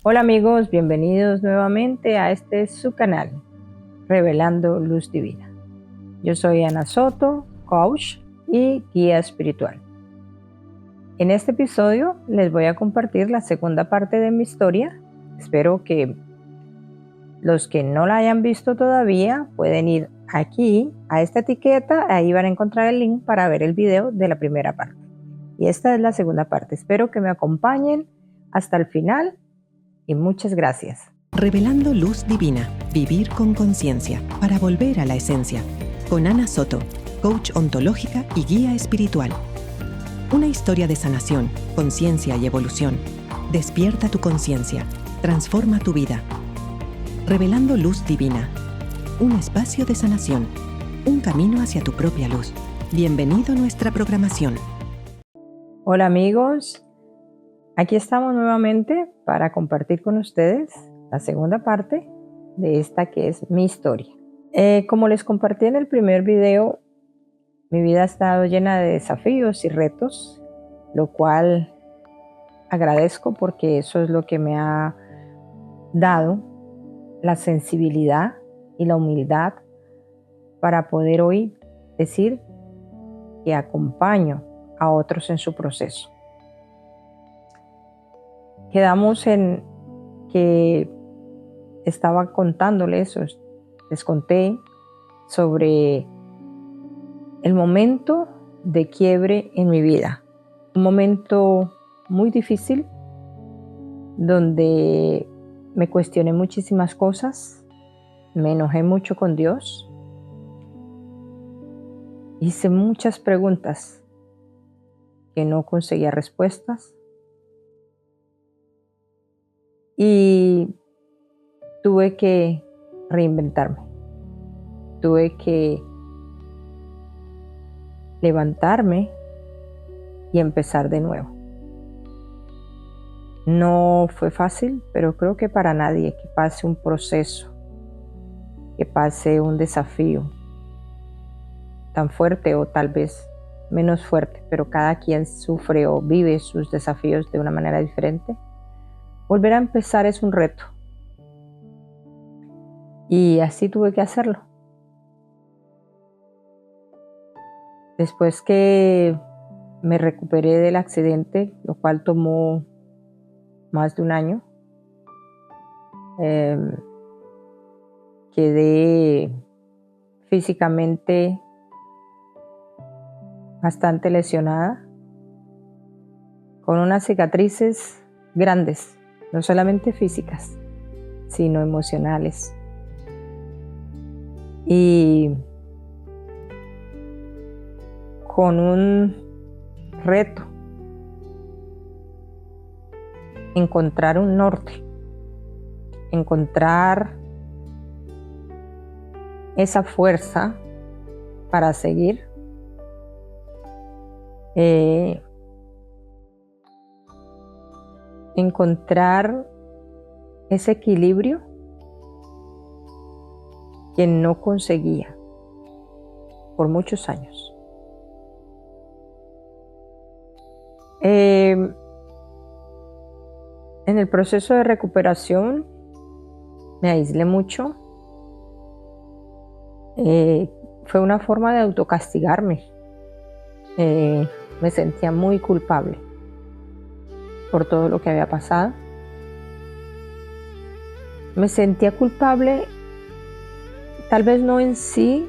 Hola amigos, bienvenidos nuevamente a su canal, Revelando Luz Divina. Yo soy Ana Soto, coach y guía espiritual. En este episodio les voy a compartir la segunda parte de mi historia. Espero que los que no la hayan visto todavía pueden ir aquí a esta etiqueta, ahí van a encontrar el link para ver el video de la primera parte. Y esta es la segunda parte. Espero que me acompañen hasta el final y muchas gracias. Revelando Luz Divina, vivir con conciencia para volver a la esencia. Con Ana Soto, coach ontológica y guía espiritual. Una historia de sanación, conciencia y evolución. Despierta tu conciencia, transforma tu vida. Revelando Luz Divina, un espacio de sanación, un camino hacia tu propia luz. Bienvenido a nuestra programación. Hola amigos, aquí estamos nuevamente para compartir con ustedes la segunda parte de esta que es mi historia. Como les compartí en el primer video, mi vida ha estado llena de desafíos y retos, lo cual agradezco porque eso es lo que me ha dado la sensibilidad y la humildad para poder hoy decir que acompaño a otros en su proceso. Quedamos en que estaba contándoles, les conté sobre el momento de quiebre en mi vida. Un momento muy difícil donde me cuestioné muchísimas cosas, me enojé mucho con Dios, hice muchas preguntas que no conseguía respuestas y tuve que reinventarme, tuve que levantarme y empezar de nuevo. No fue fácil, pero creo que para nadie que pase un proceso, que pase un desafío tan fuerte o tal vez menos fuerte, pero cada quien sufre o vive sus desafíos de una manera diferente, volver a empezar es un reto. Y así tuve que hacerlo. Después que me recuperé del accidente, lo cual tomó más de un año, quedé físicamente bastante lesionada, con unas cicatrices grandes, no solamente físicas, sino emocionales. Y con un reto, encontrar un norte, encontrar esa fuerza para seguir, encontrar ese equilibrio que no conseguía por muchos años. En el proceso de recuperación me aislé mucho. Fue una forma de autocastigarme. Me sentía muy culpable por todo lo que había pasado. Me sentía culpable, tal vez no en sí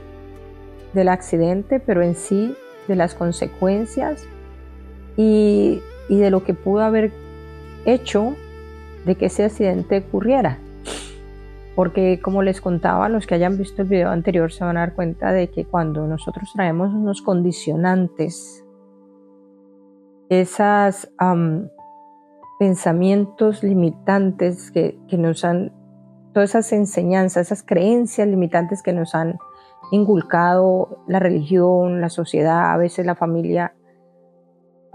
del accidente, pero en sí de las consecuencias y de lo que pudo haber hecho de que ese accidente ocurriera. Porque como les contaba, los que hayan visto el video anterior se van a dar cuenta de que cuando nosotros traemos unos condicionantes, esos pensamientos limitantes que nos han, todas esas enseñanzas, esas creencias limitantes que nos han inculcado la religión, la sociedad, a veces la familia,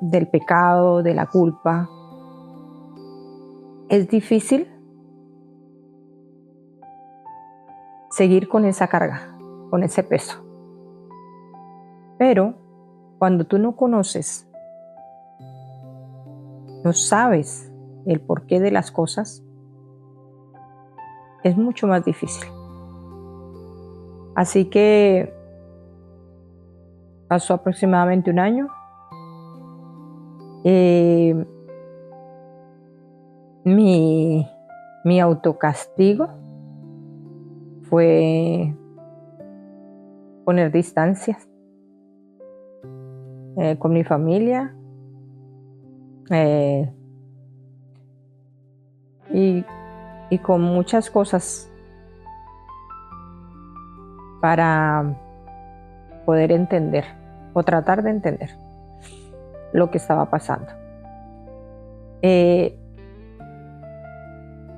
del pecado, de la culpa, es difícil seguir con esa carga, con ese peso. Pero cuando tú no conoces, no sabes el porqué de las cosas, es mucho más difícil. Así que pasó aproximadamente un año. Mi autocastigo fue poner distancias con mi familia y con muchas cosas para poder entender o tratar de entender lo que estaba pasando.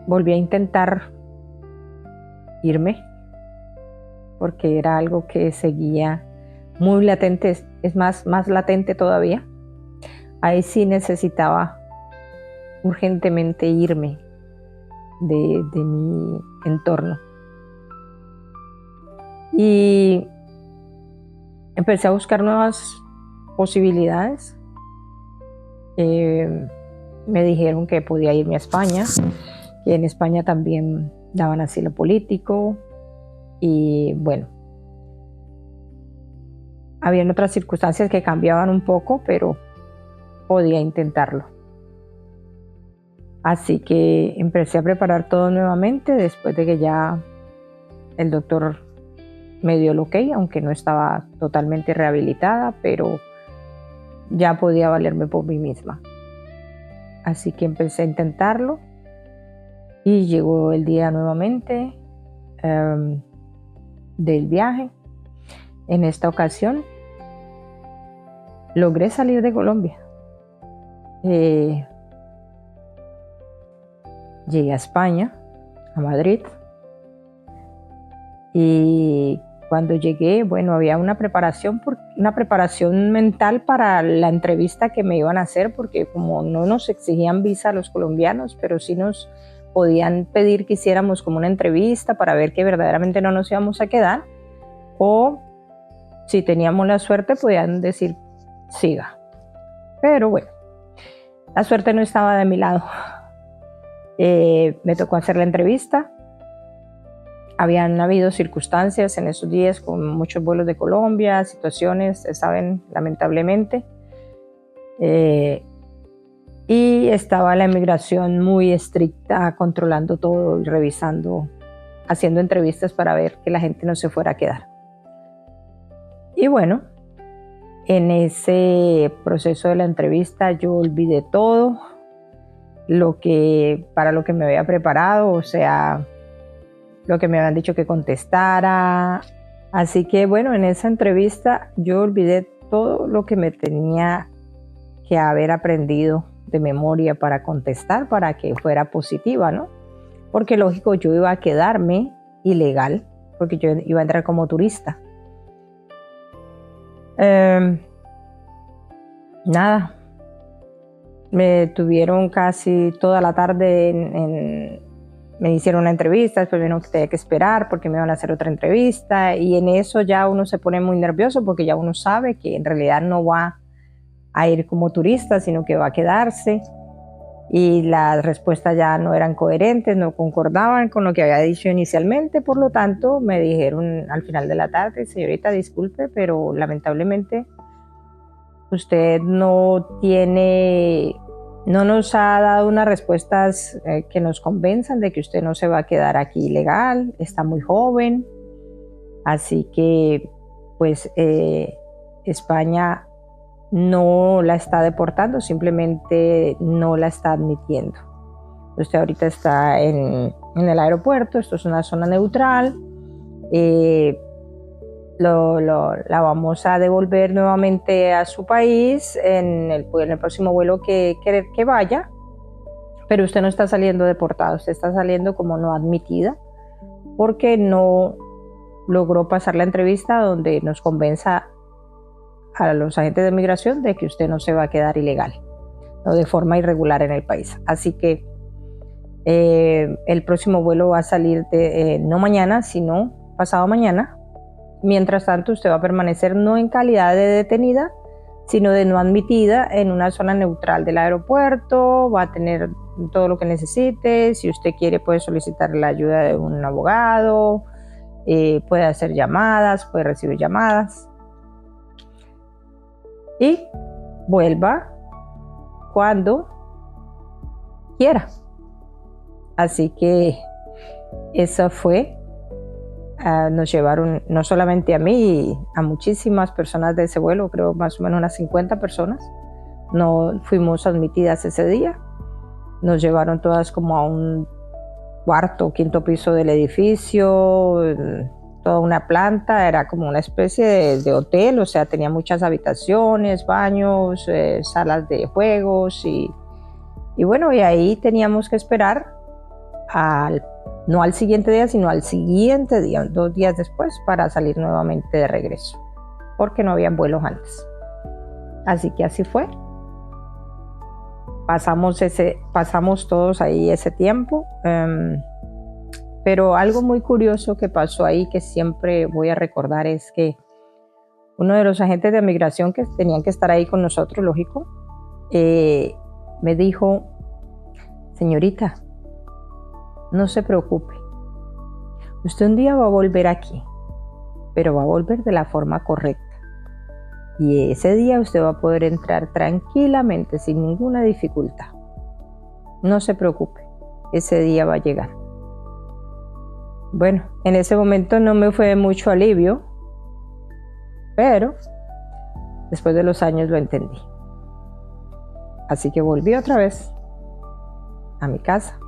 Volví a intentar irme porque era algo que seguía muy latente, es más latente todavía. Ahí sí necesitaba urgentemente irme de mi entorno. Y empecé a buscar nuevas posibilidades. Me dijeron que podía irme a España, que en España también daban asilo político y bueno, habían otras circunstancias que cambiaban un poco, pero podía intentarlo. Así que empecé a preparar todo nuevamente después de que ya el doctor me dio el ok, aunque no estaba totalmente rehabilitada, pero ya podía valerme por mí misma. Así que empecé a intentarlo y llegó el día nuevamente del viaje. En esta ocasión logré salir de Colombia. Llegué a España, a Madrid, y cuando llegué, bueno, había una preparación mental para la entrevista que me iban a hacer, porque como no nos exigían visa a los colombianos, pero sí nos podían pedir que hiciéramos como una entrevista para ver que verdaderamente no nos íbamos a quedar, o si teníamos la suerte podían decir siga. Pero bueno, la suerte no estaba de mi lado. Me tocó hacer la entrevista. Habían habido circunstancias en esos días con muchos vuelos de Colombia, situaciones, saben, lamentablemente. Y estaba la inmigración muy estricta, controlando todo y revisando, haciendo entrevistas para ver que la gente no se fuera a quedar. Y bueno, en ese proceso de la entrevista yo olvidé todo para lo que me había preparado, o sea, lo que me habían dicho que contestara. Así que bueno, en esa entrevista yo olvidé todo lo que me tenía que haber aprendido de memoria para contestar, para que fuera positiva, ¿no? Porque lógico, yo iba a quedarme ilegal, porque yo iba a entrar como turista. Nada, me tuvieron casi toda la tarde me hicieron una entrevista, después vieron que tenía que esperar porque me iban a hacer otra entrevista, y en eso ya uno se pone muy nervioso porque ya uno sabe que en realidad no va a ir como turista, sino que va a quedarse, y las respuestas ya no eran coherentes, no concordaban con lo que había dicho inicialmente. Por lo tanto, me dijeron al final de la tarde: señorita, disculpe, pero lamentablemente usted no nos ha dado unas respuestas que nos convenzan de que usted no se va a quedar aquí ilegal, está muy joven, así que pues España no la está deportando, simplemente no la está admitiendo. Usted ahorita está en el aeropuerto, esto es una zona neutral, la vamos a devolver nuevamente a su país en el próximo vuelo que vaya, pero usted no está saliendo deportada, usted está saliendo como no admitida porque no logró pasar la entrevista donde nos convenza a los agentes de migración de que usted no se va a quedar ilegal o de forma irregular en el país. Así que el próximo vuelo va a salir no mañana, sino pasado mañana. Mientras tanto, usted va a permanecer no en calidad de detenida, sino de no admitida en una zona neutral del aeropuerto. Va a tener todo lo que necesite. Si usted quiere, puede solicitar la ayuda de un abogado, puede hacer llamadas, puede recibir llamadas. Y vuelva cuando quiera. Así que eso fue. Nos llevaron no solamente a mí, a muchísimas personas de ese vuelo, creo más o menos unas 50 personas. No fuimos admitidas ese día. Nos llevaron todas como a un cuarto o quinto piso del edificio, toda una planta, era como una especie de hotel, o sea, tenía muchas habitaciones, baños, salas de juegos y bueno, y ahí teníamos que esperar no al siguiente día, sino al siguiente día, 2 días después, para salir nuevamente de regreso, porque no habían vuelos antes. Así que así fue. Pasamos todos ahí ese tiempo, pero algo muy curioso que pasó ahí que siempre voy a recordar es que uno de los agentes de migración que tenían que estar ahí con nosotros, lógico, me dijo: señorita, no se preocupe, usted un día va a volver aquí, pero va a volver de la forma correcta. Y ese día usted va a poder entrar tranquilamente, sin ninguna dificultad. No se preocupe, ese día va a llegar. Bueno, en ese momento no me fue de mucho alivio, pero después de los años lo entendí. Así que volví otra vez a mi casa,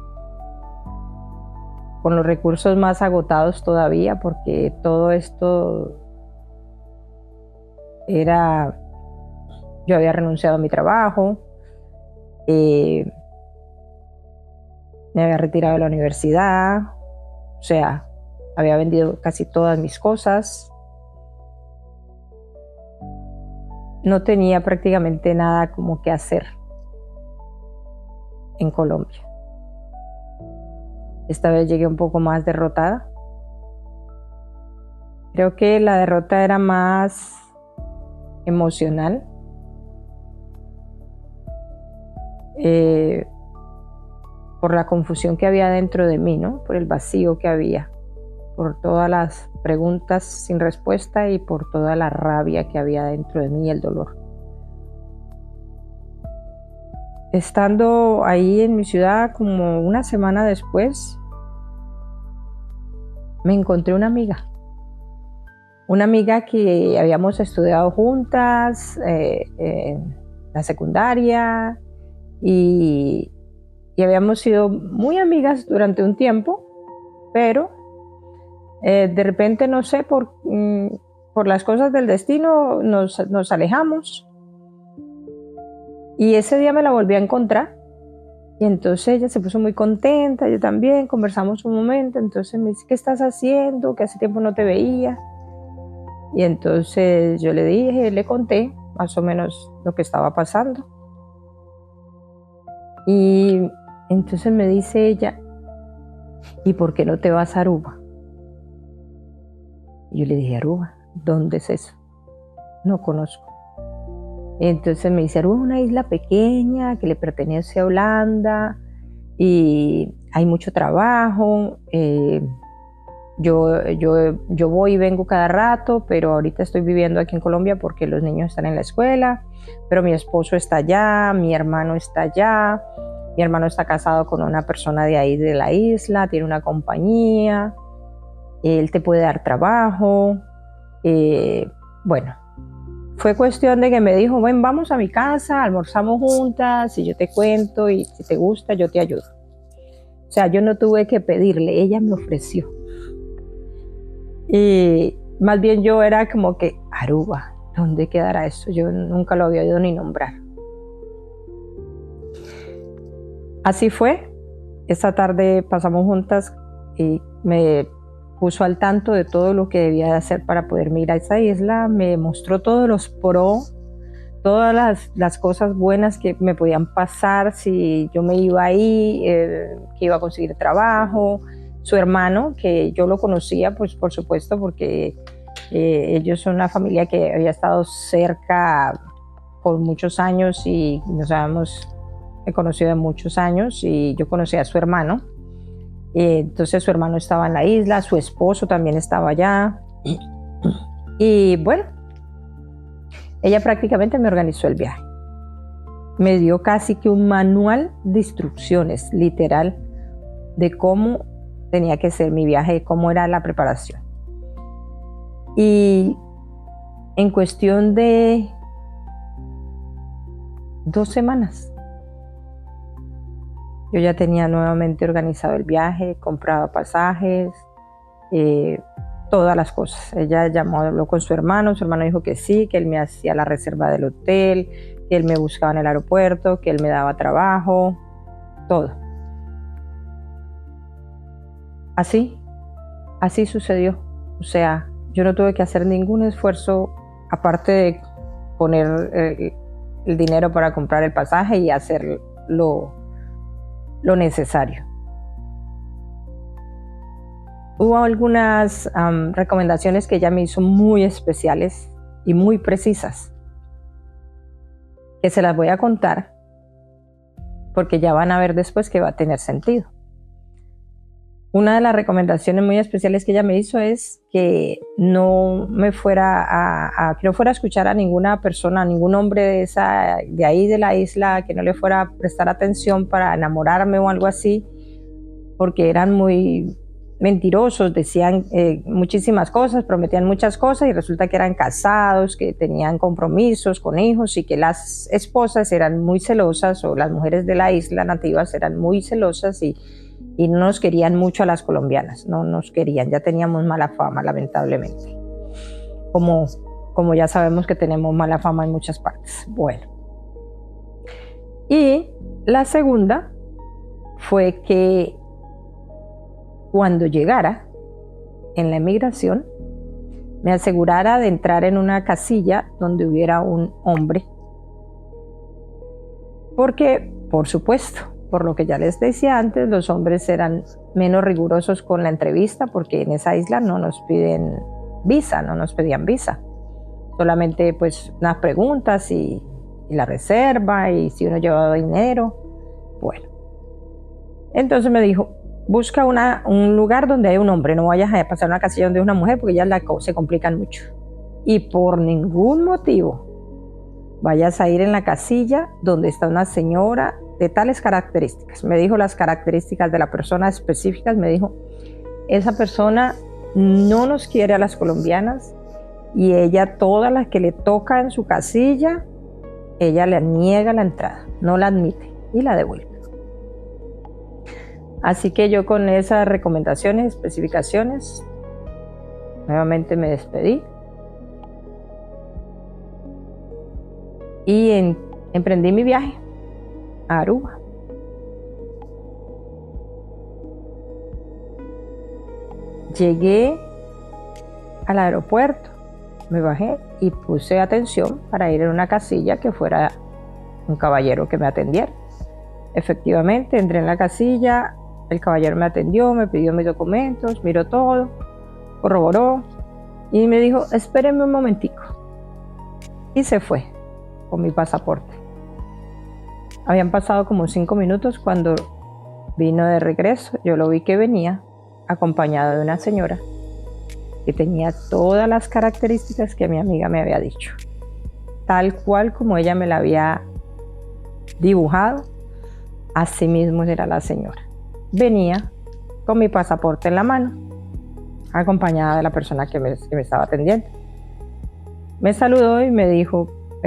con los recursos más agotados todavía, porque todo esto yo había renunciado a mi trabajo, me había retirado de la universidad, o sea, había vendido casi todas mis cosas, no tenía prácticamente nada como que hacer en Colombia. Esta vez llegué un poco más derrotada. Creo que la derrota era más emocional, por la confusión que había dentro de mí, ¿no? Por el vacío que había, por todas las preguntas sin respuesta y por toda la rabia que había dentro de mí y el dolor. Estando ahí en mi ciudad, como una semana después, me encontré una amiga que habíamos estudiado juntas en la secundaria y habíamos sido muy amigas durante un tiempo, pero de repente, no sé, por las cosas del destino nos alejamos. Y ese día me la volví a encontrar y entonces ella se puso muy contenta, yo también, conversamos un momento, entonces me dice: ¿qué estás haciendo? Que hace tiempo no te veía. Y entonces yo le conté más o menos lo que estaba pasando. Y entonces me dice ella: ¿y por qué no te vas a Aruba? Y yo le dije: ¿Aruba? ¿Dónde es eso? No conozco. Entonces me dice: Aruba es una isla pequeña que le pertenece a Holanda y hay mucho trabajo. Yo voy y vengo cada rato, pero ahorita estoy viviendo aquí en Colombia porque los niños están en la escuela, pero mi esposo está allá, mi hermano está allá, mi hermano está casado con una persona de ahí de la isla, tiene una compañía, él te puede dar trabajo. Bueno, fue cuestión de que me dijo: ven, vamos a mi casa, almorzamos juntas y yo te cuento y si te gusta yo te ayudo. O sea, yo no tuve que pedirle, ella me ofreció. Y más bien yo era como que: Aruba, ¿dónde quedará eso? Yo nunca lo había oído ni nombrar. Así fue. Esa tarde pasamos juntas y me puso al tanto de todo lo que debía de hacer para poder ir a esa isla. Me mostró todos los pros, todas las cosas buenas que me podían pasar si yo me iba ahí, que iba a conseguir trabajo. Su hermano, que yo lo conocía, pues por supuesto, porque ellos son una familia que había estado cerca por muchos años y nos habíamos he conocido de muchos años y yo conocí a su hermano. Entonces su hermano estaba en la isla, su esposo también estaba allá. Y bueno, ella prácticamente me organizó el viaje. Me dio casi que un manual de instrucciones, literal, de cómo tenía que ser mi viaje, cómo era la preparación. Y en cuestión de 2 semanas, yo ya tenía nuevamente organizado el viaje, compraba pasajes, todas las cosas. Ella habló con su hermano dijo que sí, que él me hacía la reserva del hotel, que él me buscaba en el aeropuerto, que él me daba trabajo, todo. Así sucedió. O sea, yo no tuve que hacer ningún esfuerzo aparte de poner el dinero para comprar el pasaje y hacer lo necesario. Hubo algunas recomendaciones que ella me hizo muy especiales y muy precisas, que se las voy a contar porque ya van a ver después que va a tener sentido. Una de las recomendaciones muy especiales que ella me hizo es que no me fuera que no fuera a escuchar a ninguna persona, a ningún hombre de ahí de la isla, que no le fuera a prestar atención para enamorarme o algo así, porque eran muy mentirosos, decían muchísimas cosas, prometían muchas cosas y resulta que eran casados, que tenían compromisos con hijos y que las esposas eran muy celosas, o las mujeres de la isla nativas eran muy celosas y no nos querían mucho a las colombianas, no nos querían, ya teníamos mala fama, lamentablemente. Como ya sabemos que tenemos mala fama en muchas partes. Bueno. Y la segunda fue que cuando llegara en la emigración, me asegurara de entrar en una casilla donde hubiera un hombre. Porque, por supuesto, por lo que ya les decía antes, los hombres eran menos rigurosos con la entrevista porque en esa isla no nos pedían visa. Solamente pues unas preguntas y la reserva y si uno llevaba dinero. Bueno. Entonces me dijo, busca un lugar donde haya un hombre, no vayas a pasar una casilla donde hay una mujer porque ya se complican mucho. Y por ningún motivo vayas a ir en la casilla donde está una señora de tales características. Me dijo las características de la persona específicas, me dijo, esa persona no nos quiere a las colombianas y ella, todas las que le toca en su casilla, ella le niega la entrada, no la admite y la devuelve. Así que yo con esas recomendaciones, especificaciones, nuevamente me despedí y emprendí mi viaje a Aruba. Llegué al aeropuerto, me bajé y puse atención para ir en una casilla que fuera un caballero que me atendiera. Efectivamente, entré en la casilla, el caballero me atendió, me pidió mis documentos, miró todo, corroboró y me dijo, espéreme un momentico. Y se fue con mi pasaporte. Habían pasado como 5 minutos cuando vino de regreso. Yo lo vi que venía acompañado de una señora que tenía todas las características que mi amiga me había dicho. Tal cual como ella me la había dibujado, así mismo era la señora. Venía con mi pasaporte en la mano, acompañada de la persona que me estaba atendiendo. Me saludó y me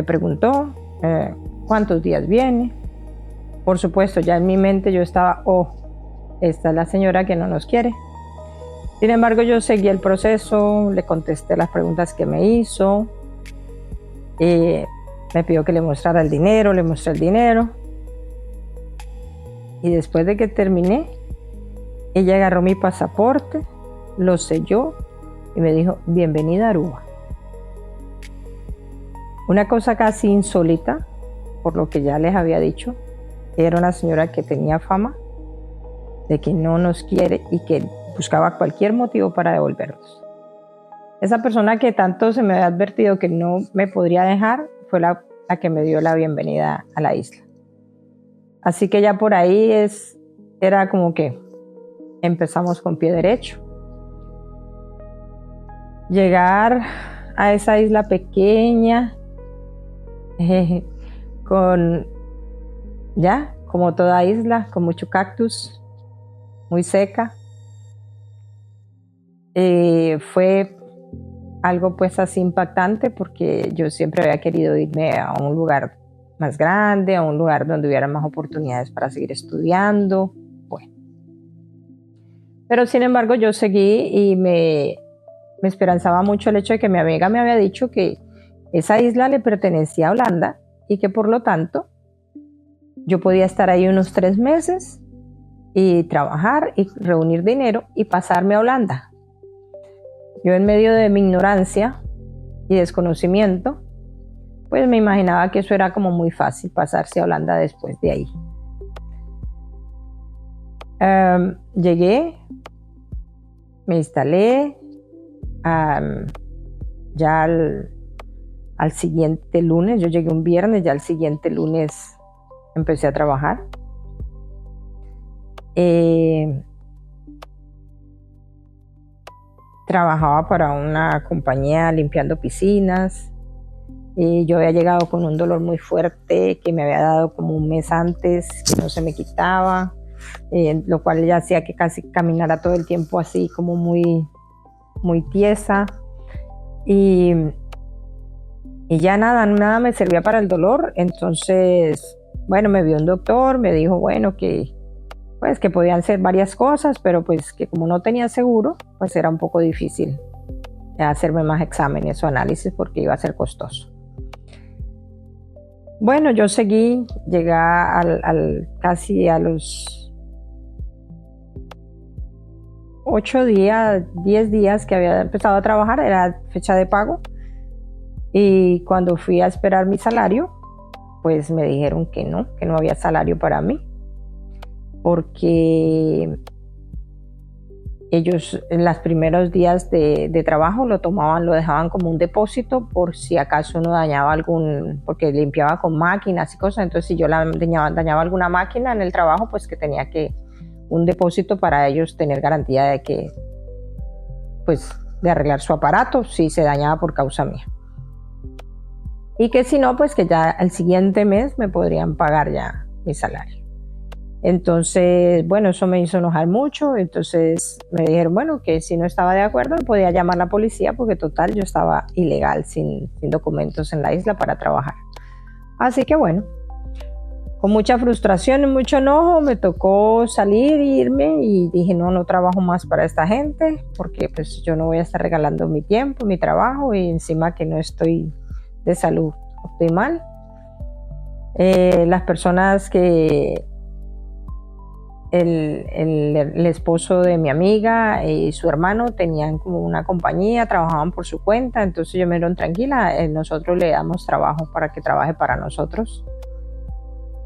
preguntó cuántos días viene. Por supuesto, ya en mi mente yo estaba, esta es la señora que no nos quiere. Sin embargo, yo seguí el proceso, le contesté las preguntas que me hizo, me pidió que le mostrara el dinero, le mostré el dinero. Y después de que terminé, ella agarró mi pasaporte, lo selló y me dijo, bienvenida a Aruba. Una cosa casi insólita, por lo que ya les había dicho, era una señora que tenía fama de que no nos quiere y que buscaba cualquier motivo para devolvernos. Esa persona que tanto se me había advertido que no me podría dejar fue la que me dio la bienvenida a la isla. Así que ya por ahí era como que empezamos con pie derecho. Llegar a esa isla pequeña, como toda isla, con mucho cactus, muy seca. Fue algo pues así impactante porque yo siempre había querido irme a un lugar más grande, a un lugar donde hubiera más oportunidades para seguir estudiando. Bueno. Pero sin embargo yo seguí y me esperanzaba mucho el hecho de que mi amiga me había dicho que esa isla le pertenecía a Holanda y que por lo tanto yo podía estar ahí unos 3 meses y trabajar y reunir dinero y pasarme a Holanda. Yo en medio de mi ignorancia y desconocimiento, pues me imaginaba que eso era como muy fácil pasarse a Holanda después de ahí. Llegué, me instalé, ya al siguiente lunes, yo llegué un viernes, ya al siguiente lunes empecé a trabajar. Trabajaba para una compañía limpiando piscinas. Yo había llegado con un dolor muy fuerte que me había dado como un mes antes, que no se me quitaba, lo cual ya hacía que casi caminara todo el tiempo así como muy, muy tiesa. Y ya nada me servía para el dolor. Entonces, bueno, me vio un doctor, me dijo, bueno, que podían ser varias cosas, pero pues que como no tenía seguro, pues era un poco difícil hacerme más exámenes o análisis porque iba a ser costoso. Bueno, yo seguí, llegué casi a los 8 días, 10 días que había empezado a trabajar, era fecha de pago. Y cuando fui a esperar mi salario, pues me dijeron que no había salario para mí. Porque ellos en los primeros días de trabajo lo dejaban como un depósito por si acaso uno dañaba porque limpiaba con máquinas y cosas. Entonces si yo dañaba alguna máquina en el trabajo, pues que tenía un depósito para ellos tener garantía de que, pues, de arreglar su aparato si se dañaba por causa mía. Y que si no, pues que ya al siguiente mes me podrían pagar ya mi salario. Entonces, bueno, eso me hizo enojar mucho. Entonces me dijeron, bueno, que si no estaba de acuerdo podía llamar a la policía porque total yo estaba ilegal, sin documentos en la isla para trabajar. Así que bueno, con mucha frustración y mucho enojo me tocó salir e irme y dije, no trabajo más para esta gente porque pues yo no voy a estar regalando mi tiempo, mi trabajo y encima que no estoy de salud optimal. Las personas que el esposo de mi amiga y su hermano tenían como una compañía, trabajaban por su cuenta, entonces yo me dijeron, tranquila, nosotros le damos trabajo para que trabaje para nosotros.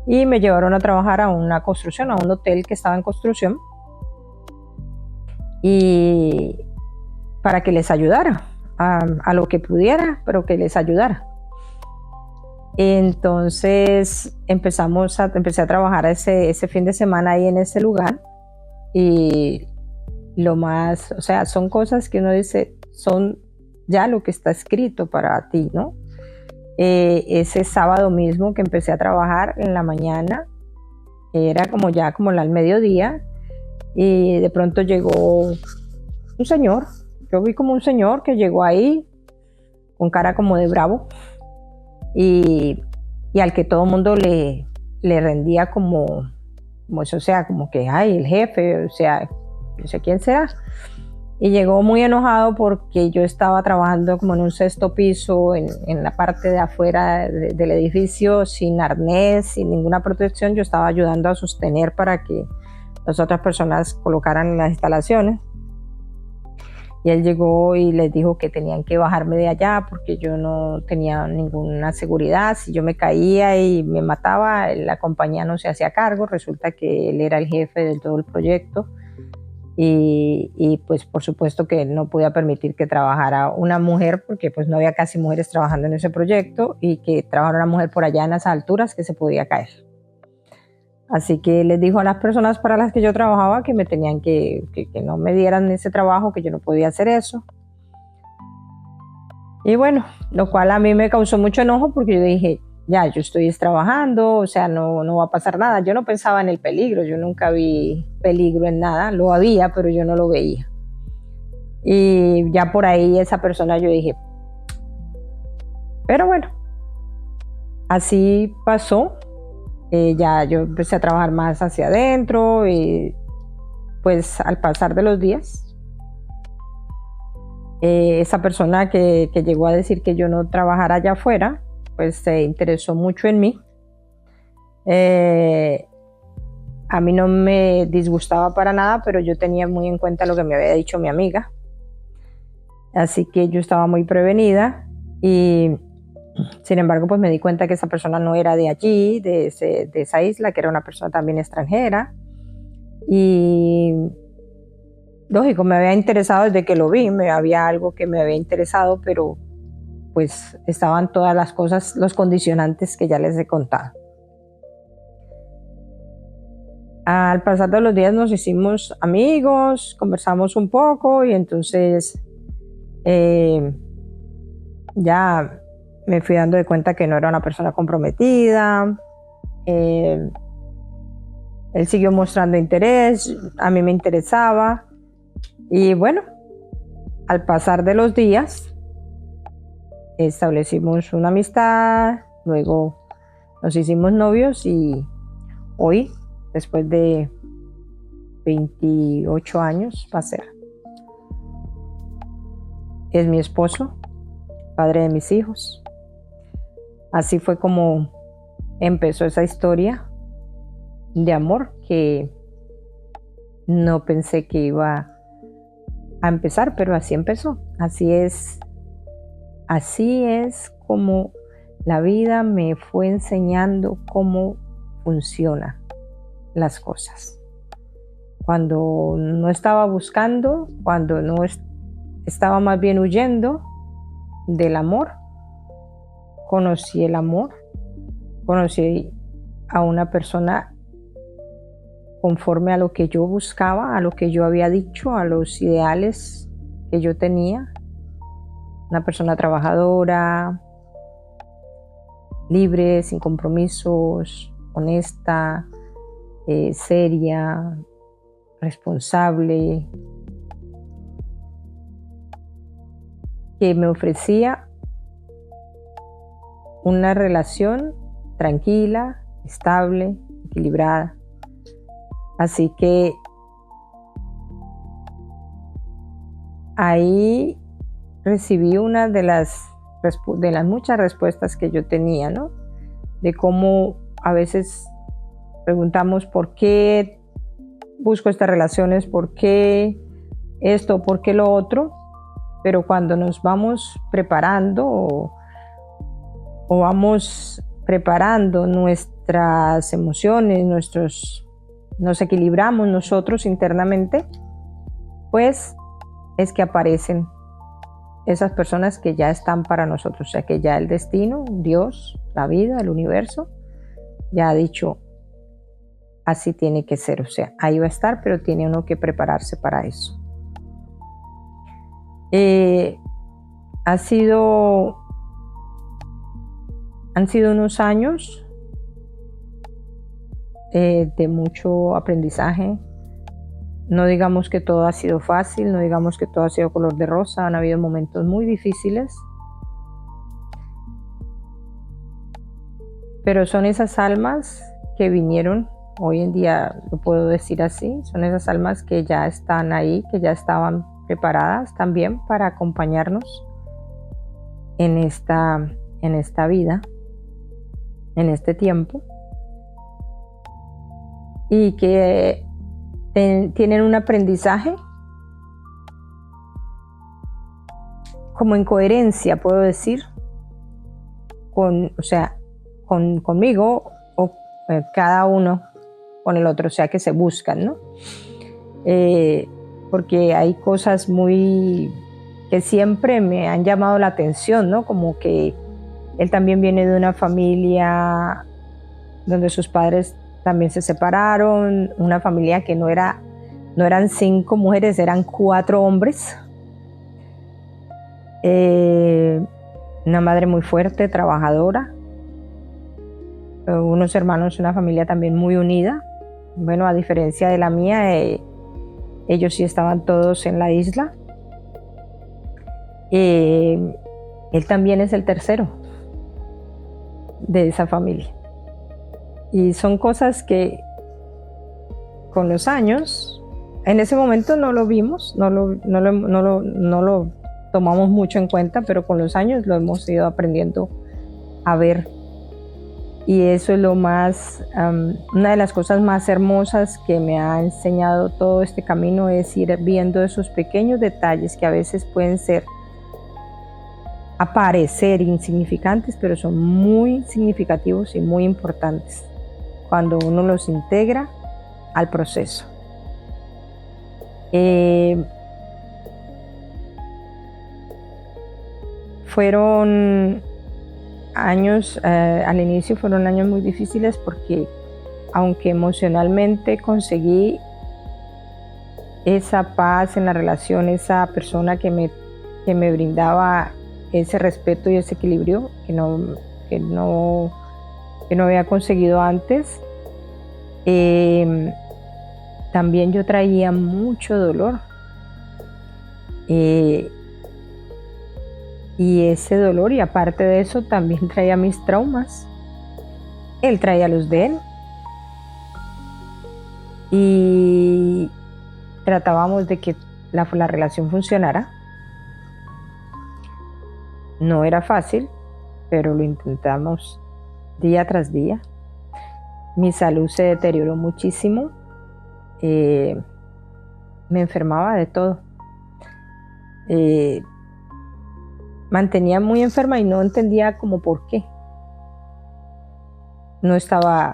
Y me llevaron a trabajar a una construcción, a un hotel que estaba en construcción, y para que les ayudara a lo que pudiera, pero que les ayudara. Entonces empecé a trabajar ese fin de semana ahí en ese lugar y son cosas que uno dice, son ya lo que está escrito para ti, ¿no? Ese sábado mismo que empecé a trabajar en la mañana, era como al mediodía y de pronto llegó un señor, yo vi como un señor que llegó ahí con cara como de bravo. Y al que todo el mundo le rendía como eso, o sea, como que, ay, el jefe, o sea, no sé quién será. Y llegó muy enojado porque yo estaba trabajando como en un sexto piso, en la parte de afuera del edificio, sin arnés, sin ninguna protección. Yo estaba ayudando a sostener para que las otras personas colocaran las instalaciones. Y él llegó y les dijo que tenían que bajarme de allá porque yo no tenía ninguna seguridad. Si yo me caía y me mataba, la compañía no se hacía cargo. Resulta que él era el jefe de todo el proyecto y pues por supuesto que no podía permitir que trabajara una mujer porque pues no había casi mujeres trabajando en ese proyecto y que trabajara una mujer por allá en las alturas que se podía caer. Así que les dijo a las personas para las que yo trabajaba que me tenían que no me dieran ese trabajo, que yo no podía hacer eso. Y bueno, lo cual a mí me causó mucho enojo porque yo dije, ya, yo estoy trabajando, o sea, no va a pasar nada. Yo no pensaba en el peligro, yo nunca vi peligro en nada, lo había, pero yo no lo veía. Y ya por ahí esa persona yo dije, pero bueno, así pasó. Ya yo empecé a trabajar más hacia adentro y pues al pasar de los días, esa persona que llegó a decir que yo no trabajara allá afuera, pues se interesó mucho en mí. A mí no me disgustaba para nada, pero yo tenía muy en cuenta lo que me había dicho mi amiga. Así que yo estaba muy prevenida y sin embargo pues me di cuenta que esa persona no era de allí, de esa isla, que era una persona también extranjera. Y lógico, me había interesado desde que lo vi, había algo que me había interesado, pero pues estaban todas las cosas, los condicionantes que ya les he contado. Al pasar de los días nos hicimos amigos, conversamos un poco y entonces ya me fui dando de cuenta que no era una persona comprometida. Él siguió mostrando interés, a mí me interesaba y bueno, al pasar de los días establecimos una amistad, luego nos hicimos novios y hoy, después de 28 años, va a ser. Es mi esposo, padre de mis hijos. Así fue como empezó esa historia de amor que no pensé que iba a empezar, pero así empezó. Así es como la vida me fue enseñando cómo funcionan las cosas. Cuando no estaba buscando, cuando no estaba más bien huyendo del amor, conocí el amor, conocí a una persona conforme a lo que yo buscaba, a lo que yo había dicho, a los ideales que yo tenía. Una persona trabajadora, libre, sin compromisos, honesta, seria, responsable, que me ofrecía una relación tranquila, estable, equilibrada. Así que ahí recibí una de las muchas respuestas que yo tenía, ¿no? De cómo a veces preguntamos por qué busco estas relaciones, por qué esto, por qué lo otro, pero cuando nos vamos preparando o vamos preparando nuestras emociones, nos equilibramos nosotros internamente, pues es que aparecen esas personas que ya están para nosotros, o sea que ya el destino, Dios, la vida, el universo, ya ha dicho, así tiene que ser, o sea, ahí va a estar, pero tiene uno que prepararse para eso. Han sido unos años de mucho aprendizaje. No digamos que todo ha sido fácil, no digamos que todo ha sido color de rosa, han habido momentos muy difíciles, pero son esas almas que vinieron, hoy en día lo puedo decir así, son esas almas que ya están ahí, que ya estaban preparadas también para acompañarnos en esta vida, en este tiempo, y que tienen un aprendizaje como en coherencia, puedo decir, conmigo o cada uno con el otro, o sea que se buscan, ¿no? Porque hay cosas que siempre me han llamado la atención, ¿no? Como que él también viene de una familia donde sus padres también se separaron, una familia que no eran 5 mujeres, eran 4 hombres. Una madre muy fuerte, trabajadora, unos hermanos, una familia también muy unida. Bueno, a diferencia de la mía, ellos sí estaban todos en la isla. Él también es el tercero de esa familia. Y son cosas que con los años, en ese momento no lo vimos, no lo tomamos mucho en cuenta, pero con los años lo hemos ido aprendiendo a ver. Y eso es una de las cosas más hermosas que me ha enseñado todo este camino, es ir viendo esos pequeños detalles que a veces pueden aparecer insignificantes, pero son muy significativos y muy importantes cuando uno los integra al proceso. Fueron años, al inicio fueron años muy difíciles porque aunque emocionalmente conseguí esa paz en la relación, esa persona que me brindaba ese respeto y ese equilibrio que no había conseguido antes, también yo traía mucho dolor. Y ese dolor, y aparte de eso, también traía mis traumas. Él traía los de él. Y tratábamos de que la relación funcionara. No era fácil, pero lo intentamos día tras día. Mi salud se deterioró muchísimo. Me enfermaba de todo. Mantenía muy enferma y no entendía como por qué. Yo estaba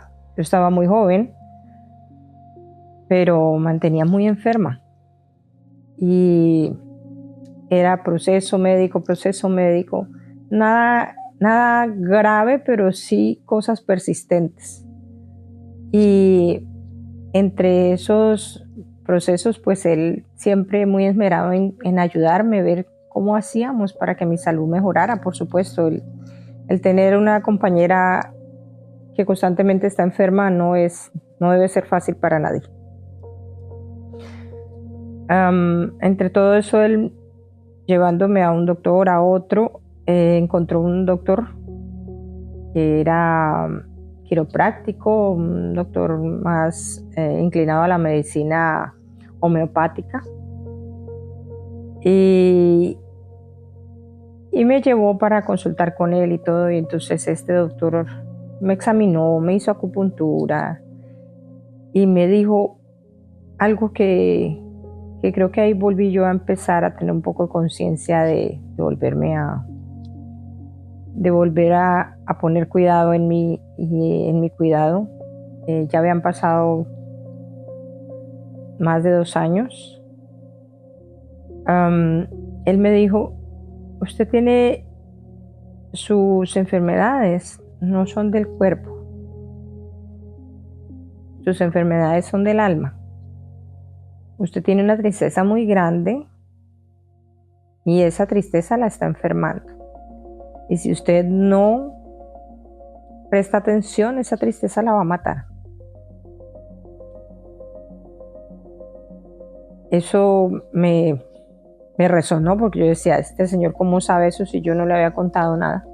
muy joven, pero mantenía muy enferma. Y era proceso médico. Nada grave, pero sí cosas persistentes. Y entre esos procesos, pues él siempre muy esmerado en ayudarme a ver cómo hacíamos para que mi salud mejorara. Por supuesto, el tener una compañera que constantemente está enferma no debe ser fácil para nadie. Entre todo eso, él llevándome a un doctor, a otro, encontró un doctor que era quiropráctico, un doctor más inclinado a la medicina homeopática. Y me llevó para consultar con él y todo, y entonces este doctor me examinó, me hizo acupuntura y me dijo algo que creo que ahí volví yo a empezar a tener un poco de conciencia de volver a poner cuidado en mí y en mi cuidado. Ya habían pasado más de 2 años. Él me dijo: usted tiene sus enfermedades, no son del cuerpo. Sus enfermedades son del alma. Usted tiene una tristeza muy grande y esa tristeza la está enfermando. Y si usted no presta atención, esa tristeza la va a matar. Eso me resonó porque yo decía: este señor, ¿cómo sabe eso si yo no le había contado nada?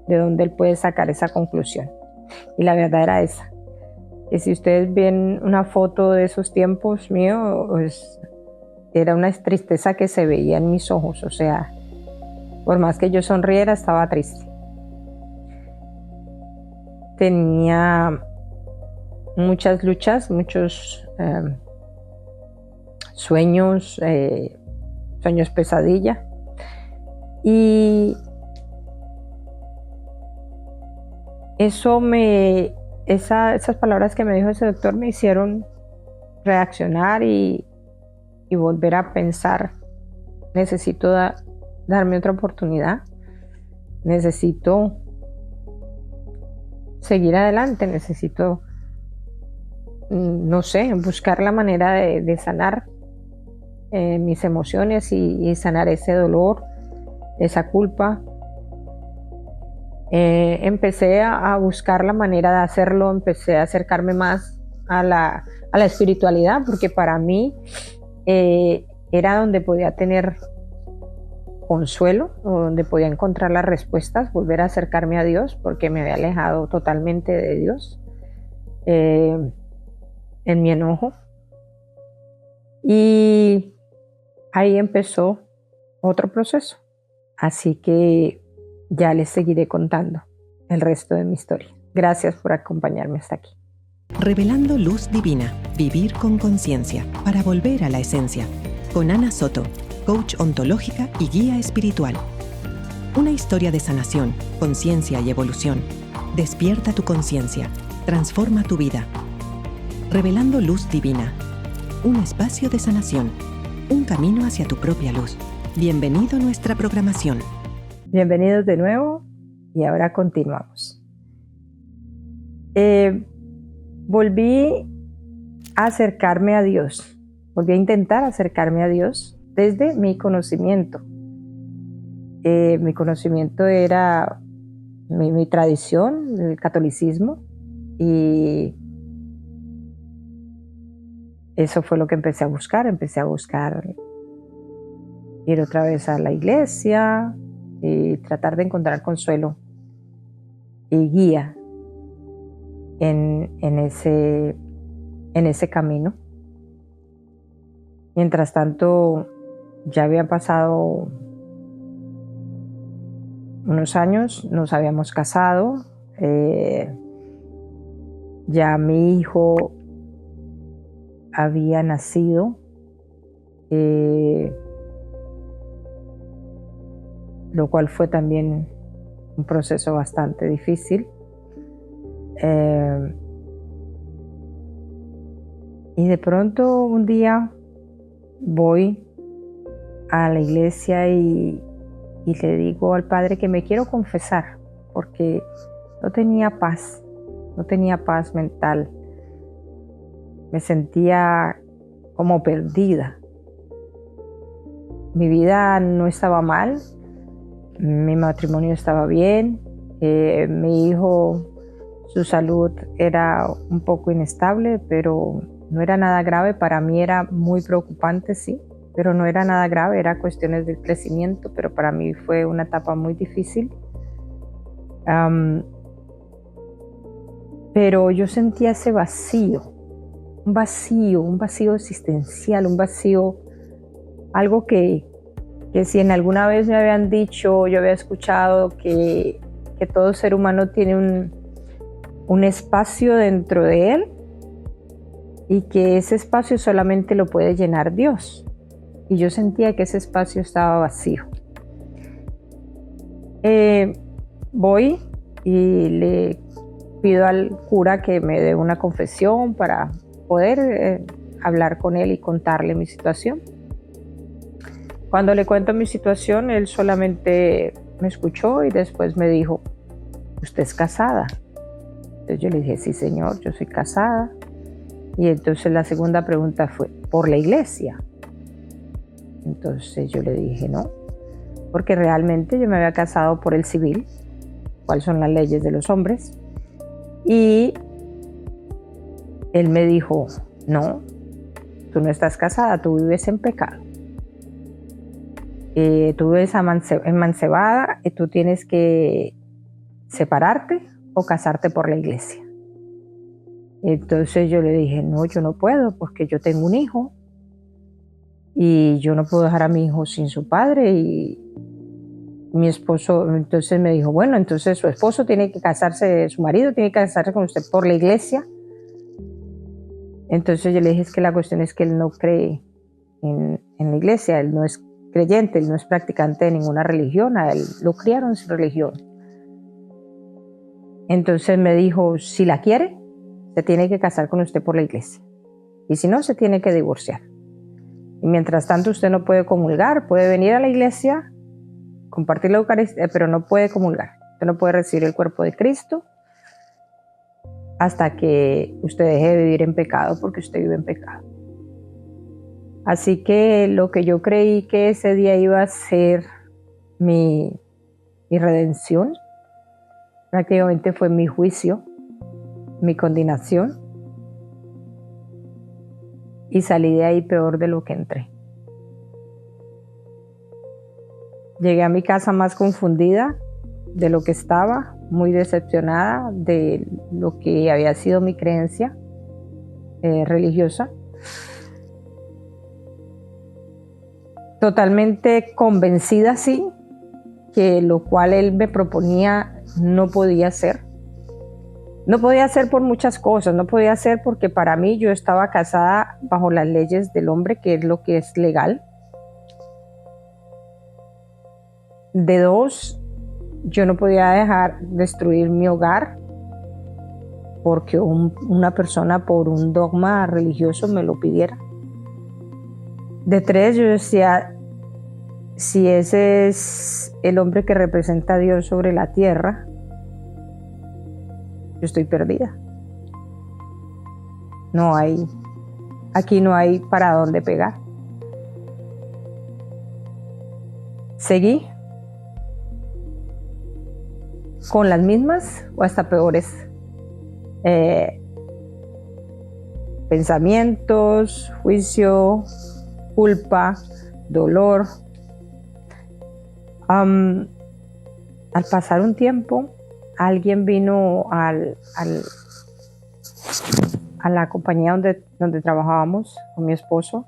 ¿De dónde él puede sacar esa conclusión? Y la verdad era esa, que si ustedes ven una foto de esos tiempos míos, pues, era una tristeza que se veía en mis ojos. O sea, por más que yo sonriera, estaba triste. Tenía muchas luchas, muchos sueños pesadilla. Y esas palabras que me dijo ese doctor me hicieron reaccionar y volver a pensar: necesito darme otra oportunidad, necesito seguir adelante, necesito no sé, buscar la manera de sanar mis emociones y sanar ese dolor, esa culpa. Empecé a buscar la manera de hacerlo, empecé a acercarme más a la espiritualidad, porque para mí era donde podía tener consuelo, o donde podía encontrar las respuestas, volver a acercarme a Dios, porque me había alejado totalmente de Dios en mi enojo. Y ahí empezó otro proceso. Así que ya les seguiré contando el resto de mi historia. Gracias por acompañarme hasta aquí. Revelando luz divina, vivir con conciencia para volver a la esencia. Con Ana Soto, coach ontológica y guía espiritual. Una historia de sanación, conciencia y evolución. Despierta tu conciencia, transforma tu vida. Revelando luz divina. Un espacio de sanación, un camino hacia tu propia luz. Bienvenido a nuestra programación. Bienvenidos de nuevo y ahora continuamos. Volví a acercarme a Dios, volví a intentar acercarme a Dios desde mi conocimiento. Mi conocimiento era mi tradición, el catolicismo, y eso fue lo que empecé a buscar ir otra vez a la iglesia y tratar de encontrar consuelo y guía en ese camino. Mientras tanto, ya habían pasado unos años, nos habíamos casado, ya mi hijo había nacido, lo cual fue también un proceso bastante difícil. Y de pronto un día voy a la iglesia y le digo al padre que me quiero confesar porque no tenía paz mental. Me sentía como perdida. Mi vida no estaba mal, mi matrimonio estaba bien, mi hijo, su salud era un poco inestable, pero no era nada grave. Para mí era muy preocupante, sí, pero no era nada grave, era cuestiones del crecimiento, pero para mí fue una etapa muy difícil. Pero yo sentía ese vacío, un vacío existencial, un vacío, algo que si en alguna vez me habían dicho, yo había escuchado que todo ser humano tiene un espacio dentro de él y que ese espacio solamente lo puede llenar Dios. Y yo sentía que ese espacio estaba vacío. Voy y le pido al cura que me dé una confesión para poder hablar con él y contarle mi situación. Cuando le cuento mi situación, él solamente me escuchó y después me dijo, ¿usted es casada? Entonces yo le dije, sí señor, yo soy casada. Y entonces la segunda pregunta fue, ¿por la iglesia? Entonces yo le dije, no, porque realmente yo me había casado por el civil, cuáles son las leyes de los hombres. Y él me dijo, no, tú no estás casada, tú vives en pecado. Tú vives emancebada y tú tienes que separarte o casarte por la iglesia. Entonces yo le dije, no, yo no puedo porque yo tengo un hijo y yo no puedo dejar a mi hijo sin su padre. Y mi esposo entonces me dijo, bueno, entonces su esposo tiene que casarse, su marido tiene que casarse con usted por la iglesia. Entonces yo le dije, es que la cuestión es que él no cree en la iglesia, él no es creyente, él no es practicante de ninguna religión, a él lo criaron sin religión. Entonces me dijo, si la quiere, se tiene que casar con usted por la iglesia. Y si no, se tiene que divorciar. Y mientras tanto usted no puede comulgar, puede venir a la iglesia, compartir la Eucaristía, pero no puede comulgar. Usted no puede recibir el cuerpo de Cristo hasta que usted deje de vivir en pecado, porque usted vive en pecado. Así que lo que yo creí que ese día iba a ser mi redención, prácticamente fue mi juicio, mi condenación, y salí de ahí peor de lo que entré. Llegué a mi casa más confundida de lo que estaba, muy decepcionada de lo que había sido mi creencia religiosa. Totalmente convencida, sí, que lo cual él me proponía no podía ser. No podía ser por muchas cosas, no podía ser porque para mí yo estaba casada bajo las leyes del hombre, que es lo que es legal. De dos, yo no podía dejar destruir mi hogar porque una persona por un dogma religioso me lo pidiera. De tres, yo decía, si ese es el hombre que representa a Dios sobre la tierra, yo estoy perdida. Aquí no hay para dónde pegar. Seguí con las mismas o hasta peores pensamientos, juicio, culpa, dolor. Al pasar un tiempo, alguien vino a la compañía donde trabajábamos con mi esposo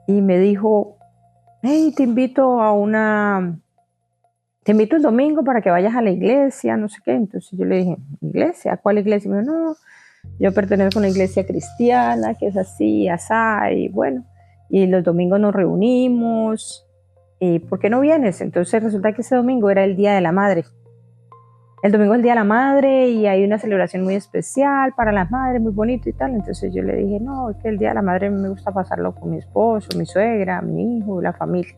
y me dijo, hey, te invito el domingo para que vayas a la iglesia, no sé qué. Entonces yo le dije, ¿iglesia? ¿Cuál iglesia? Y me dijo, no, yo pertenezco a una iglesia cristiana que es así, asá, y bueno, y los domingos nos reunimos, y ¿por qué no vienes? Entonces resulta que ese domingo era el Día de la Madre. El domingo es el Día de la Madre y hay una celebración muy especial para las madres, muy bonito y tal. Entonces yo le dije, no, es que el Día de la Madre me gusta pasarlo con mi esposo, mi suegra, mi hijo, la familia.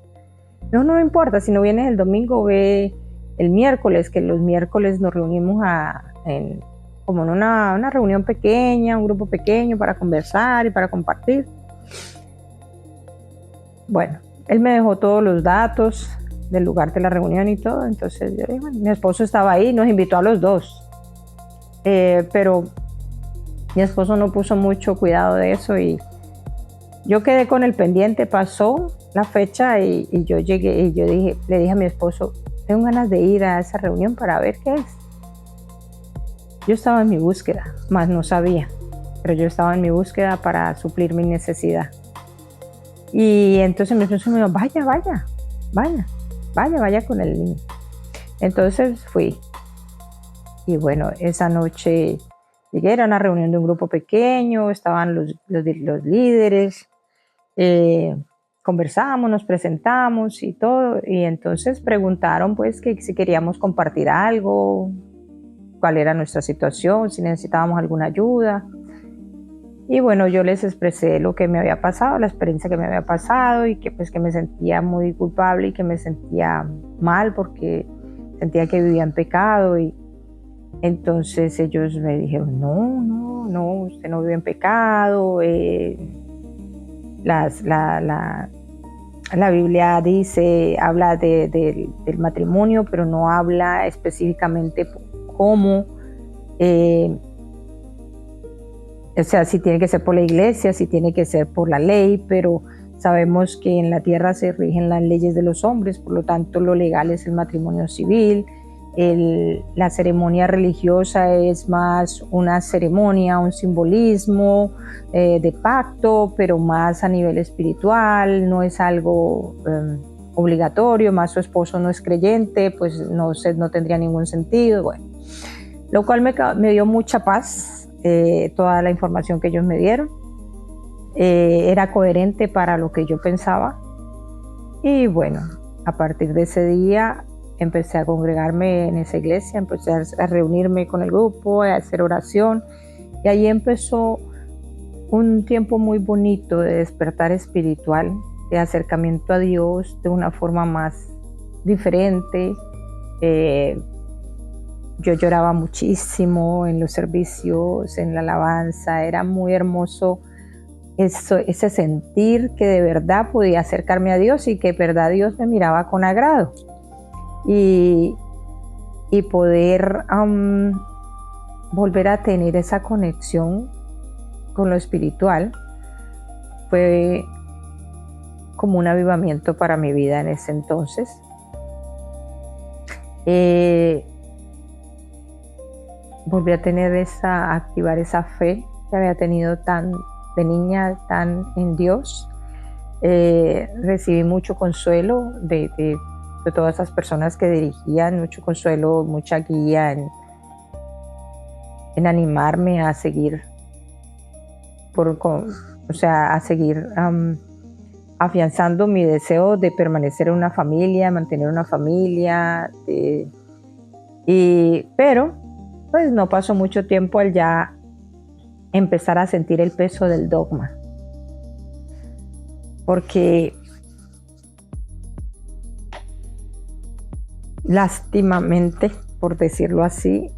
No importa, si no vienes el domingo, ve el miércoles, que los miércoles nos reunimos como en una reunión pequeña, un grupo pequeño para conversar y para compartir. Bueno, él me dejó todos los datos del lugar de la reunión y todo, entonces yo dije, bueno, mi esposo estaba ahí, nos invitó a los dos, pero mi esposo no puso mucho cuidado de eso y yo quedé con el pendiente. Pasó la fecha y yo llegué y le dije a mi esposo, tengo ganas de ir a esa reunión para ver qué es. Yo estaba en mi búsqueda, más no sabía, pero yo estaba en mi búsqueda para suplir mi necesidad. Y entonces mi esposo me dijo, vaya con el niño. Entonces fui. Y bueno, esa noche llegué, era una reunión de un grupo pequeño, estaban los líderes, conversamos, nos presentamos y todo, y entonces preguntaron pues que si queríamos compartir algo, cuál era nuestra situación, si necesitábamos alguna ayuda. Y bueno, yo les expresé lo que me había pasado, la experiencia que me había pasado y que pues que me sentía muy culpable y que me sentía mal porque sentía que vivía en pecado. Y entonces ellos me dijeron, no, usted no vive en pecado. La Biblia habla del matrimonio, pero no habla específicamente cómo, o sea, si tiene que ser por la iglesia, si tiene que ser por la ley, pero sabemos que en la tierra se rigen las leyes de los hombres, por lo tanto lo legal es el matrimonio civil. La ceremonia religiosa es más una ceremonia, un simbolismo de pacto, pero más a nivel espiritual, no es algo obligatorio, más su esposo no es creyente, pues no tendría ningún sentido. Bueno, lo cual me dio mucha paz, toda la información que ellos me dieron. Era coherente para lo que yo pensaba. Y bueno, a partir de ese día empecé a congregarme en esa iglesia, empecé a reunirme con el grupo, a hacer oración, y ahí empezó un tiempo muy bonito de despertar espiritual, de acercamiento a Dios de una forma más diferente, yo lloraba muchísimo en los servicios, en la alabanza. Era muy hermoso ese sentir que de verdad podía acercarme a Dios y que de verdad Dios me miraba con agrado. Y poder volver a tener esa conexión con lo espiritual fue como un avivamiento para mi vida en ese entonces. Volví a tener activar esa fe que había tenido de niña tan en Dios. Recibí mucho consuelo de todas esas personas que dirigían, mucho consuelo, mucha guía en animarme a seguir, a seguir afianzando mi deseo de permanecer en una familia, mantener una familia. Pero pues no pasó mucho tiempo al ya empezar a sentir el peso del dogma. Porque lástimamente, por decirlo así,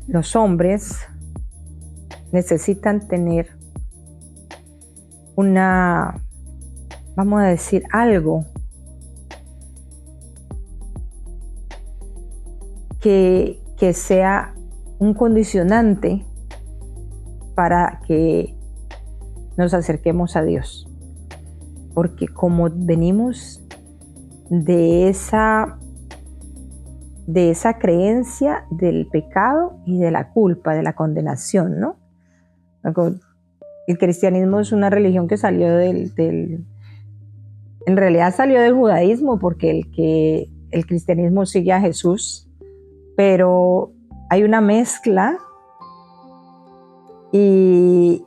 los hombres necesitan tener vamos a decir, algo que sea un condicionante para que nos acerquemos a Dios. Porque como venimos de esa creencia del pecado y de la culpa, de la condenación, ¿no? El cristianismo es una religión que salió en realidad salió del judaísmo, porque el cristianismo sigue a Jesús, pero hay una mezcla y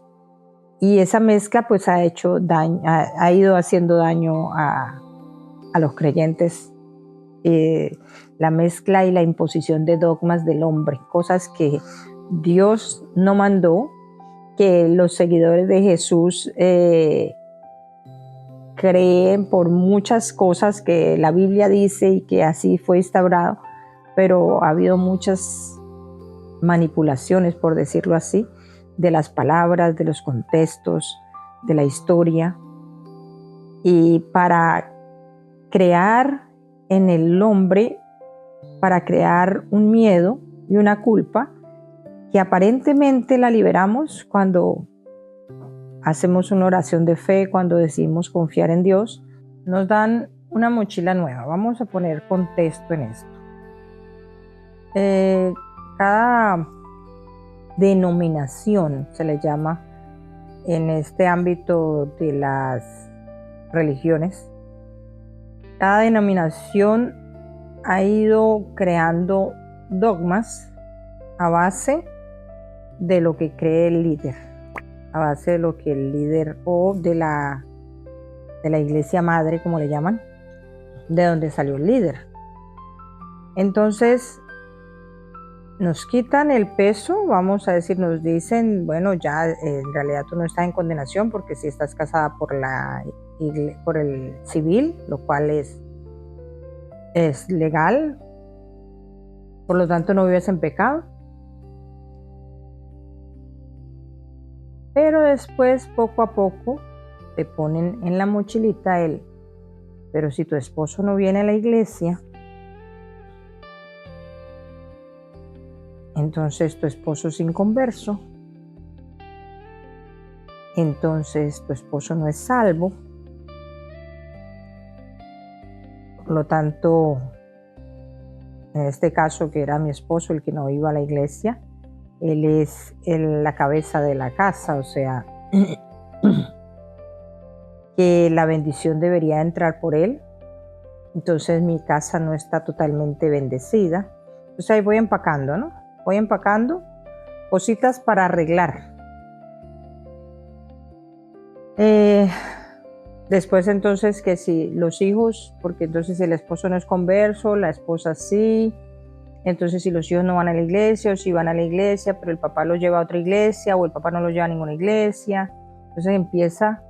esa mezcla pues ha hecho daño, ha ido haciendo daño a los creyentes. La mezcla y la imposición de dogmas del hombre, cosas que Dios no mandó, que los seguidores de Jesús creen por muchas cosas que la Biblia dice y que así fue instaurado, pero ha habido muchas manipulaciones, por decirlo así, de las palabras, de los contextos, de la historia, y para crear en el hombre, para crear un miedo y una culpa que aparentemente la liberamos cuando hacemos una oración de fe, cuando decidimos confiar en Dios. Nos dan una mochila nueva. Vamos a poner contexto en esto. Cada denominación, se le llama en este ámbito de las religiones, cada denominación ha ido creando dogmas a base de lo que cree el líder, a base de lo que el líder o de la iglesia madre, como le llaman, de donde salió el líder. Entonces nos quitan el peso, vamos a decir, nos dicen, bueno, ya en realidad tú no estás en condenación porque si estás casada por el civil, lo cual es legal, por lo tanto no vives en pecado. Pero después, poco a poco, te ponen en la mochilita pero si tu esposo no viene a la iglesia, entonces tu esposo es inconverso, entonces tu esposo no es salvo, por lo tanto, en este caso que era mi esposo el que no iba a la iglesia, él es la cabeza de la casa, o sea, que la bendición debería entrar por él. Entonces mi casa no está totalmente bendecida. Entonces ahí voy empacando, ¿no? Voy empacando cositas para arreglar. Después entonces que si los hijos, porque entonces el esposo no es converso, la esposa sí. Entonces si los hijos no van a la iglesia o si van a la iglesia, pero el papá los lleva a otra iglesia o el papá no los lleva a ninguna iglesia. Entonces empieza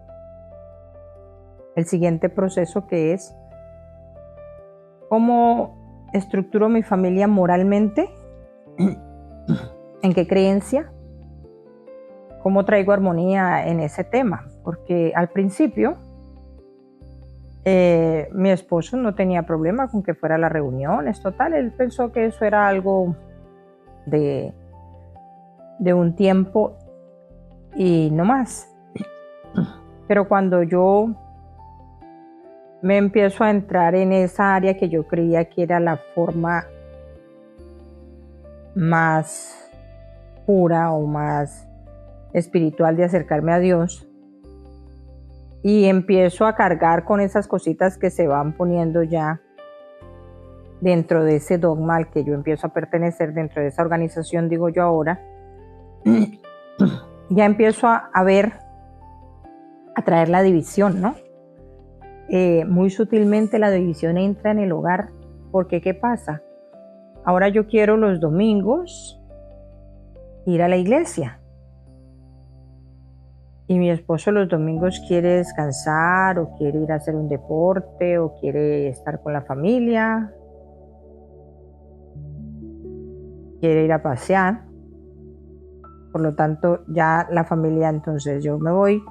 el siguiente proceso, que es cómo estructuro mi familia moralmente, en qué creencia, cómo traigo armonía en ese tema, porque al principio mi esposo no tenía problema con que fuera a las reuniones, total, él pensó que eso era algo de un tiempo y no más. Pero cuando yo me empiezo a entrar en esa área que yo creía que era la forma más pura o más espiritual de acercarme a Dios, y empiezo a cargar con esas cositas que se van poniendo ya dentro de ese dogma al que yo empiezo a pertenecer, dentro de esa organización, digo yo ahora, ya empiezo a ver, a traer la división, ¿no? Muy sutilmente la división entra en el hogar, porque ¿qué pasa? Ahora yo quiero los domingos ir a la iglesia, y mi esposo los domingos quiere descansar, o quiere ir a hacer un deporte, o quiere estar con la familia, quiere ir a pasear. Por lo tanto, ya la familia, entonces yo me voy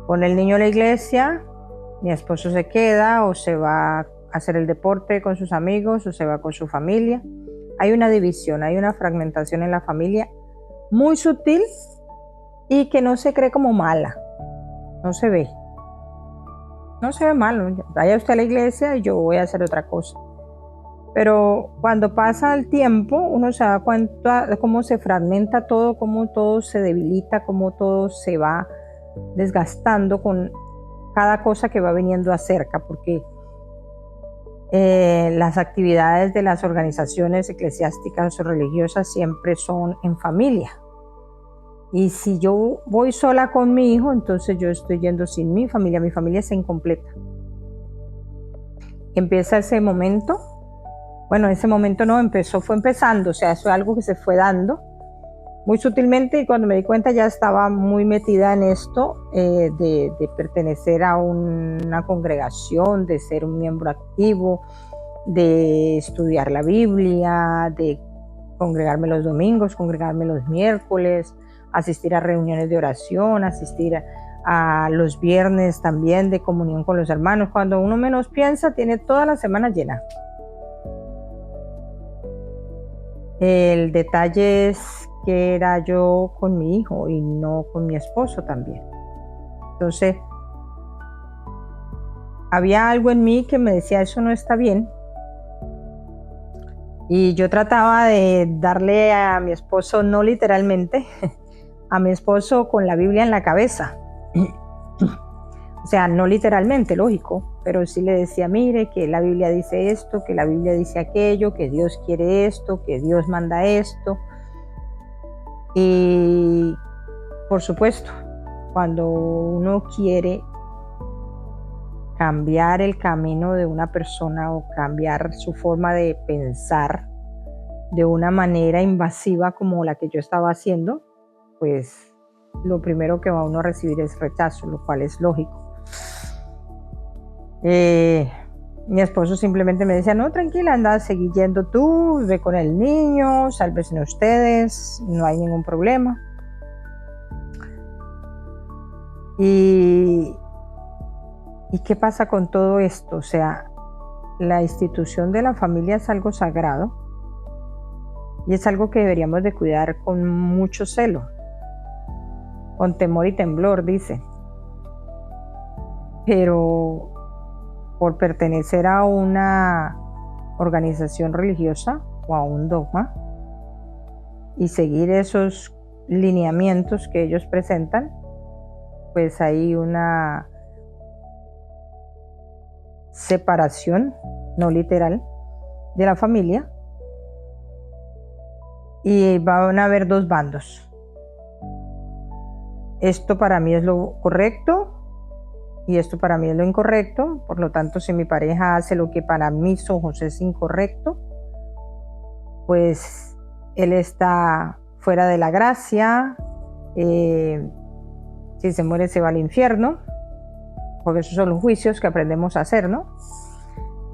con el niño a la iglesia, mi esposo se queda o se va a hacer el deporte con sus amigos o se va con su familia. Hay una división, hay una fragmentación en la familia muy sutil y que no se cree como mala, no se ve malo. Vaya usted a la iglesia y yo voy a hacer otra cosa. Pero cuando pasa el tiempo, uno se da cuenta de cómo se fragmenta todo, cómo todo se debilita, cómo todo se va desgastando con cada cosa que va viniendo acerca, porque las actividades de las organizaciones eclesiásticas o religiosas siempre son en familia. Y si yo voy sola con mi hijo, entonces yo estoy yendo sin mi familia está incompleta. Empieza ese momento. Bueno, ese momento no empezó, fue empezando, o sea, eso es algo que se fue dando muy sutilmente, y cuando me di cuenta ya estaba muy metida en esto de pertenecer a una congregación, de ser un miembro activo, de estudiar la Biblia, de congregarme los domingos, congregarme los miércoles, asistir a reuniones de oración, asistir a los viernes también de comunión con los hermanos. Cuando uno menos piensa, tiene toda la semana llena. El detalle es que era yo con mi hijo y no con mi esposo también. Entonces, había algo en mí que me decía, eso no está bien. Y yo trataba de darle a mi esposo, no literalmente, a mi esposo con la Biblia en la cabeza. O sea, no literalmente, lógico, pero sí le decía, mire, que la Biblia dice esto, que la Biblia dice aquello, que Dios quiere esto, que Dios manda esto. Y, por supuesto, cuando uno quiere cambiar el camino de una persona o cambiar su forma de pensar de una manera invasiva como la que yo estaba haciendo, pues lo primero que va uno a recibir es rechazo, lo cual es lógico. Mi esposo simplemente me decía, no, tranquila, anda, seguí yendo tú, ve con el niño, sálvense ustedes, no hay ningún problema. ¿Y qué pasa con todo esto? O sea, la institución de la familia es algo sagrado y es algo que deberíamos de cuidar con mucho celo, con temor y temblor, dice. Pero por pertenecer a una organización religiosa o a un dogma y seguir esos lineamientos que ellos presentan, pues hay una separación, no literal, de la familia, y van a haber dos bandos. Esto para mí es lo correcto y esto para mí es lo incorrecto. Por lo tanto, si mi pareja hace lo que para mis ojos es incorrecto, pues él está fuera de la gracia. Si se muere, se va al infierno, porque esos son los juicios que aprendemos a hacer, ¿no?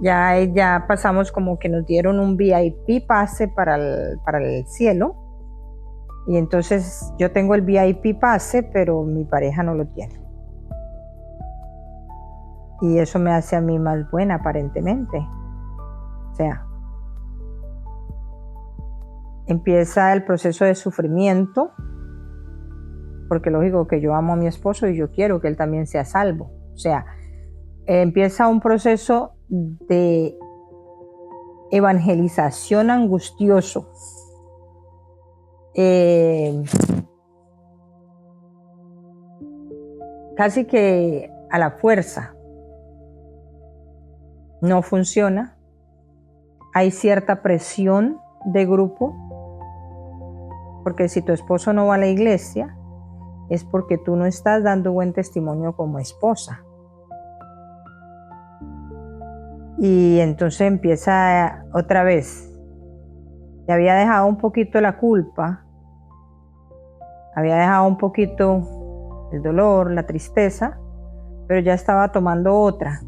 Ya pasamos, como que nos dieron un VIP pase para el cielo. Y entonces yo tengo el VIP pase, pero mi pareja no lo tiene. Y eso me hace a mí más buena, aparentemente. O sea, empieza el proceso de sufrimiento, porque lógico que yo amo a mi esposo y yo quiero que él también sea salvo. O sea, empieza un proceso de evangelización angustioso. Casi que a la fuerza. No funciona. Hay cierta presión de grupo, porque si tu esposo no va a la iglesia, es porque tú no estás dando buen testimonio como esposa. Y entonces empieza otra vez. Ya había dejado un poquito la culpa, había dejado un poquito el dolor, la tristeza, pero ya estaba tomando otra,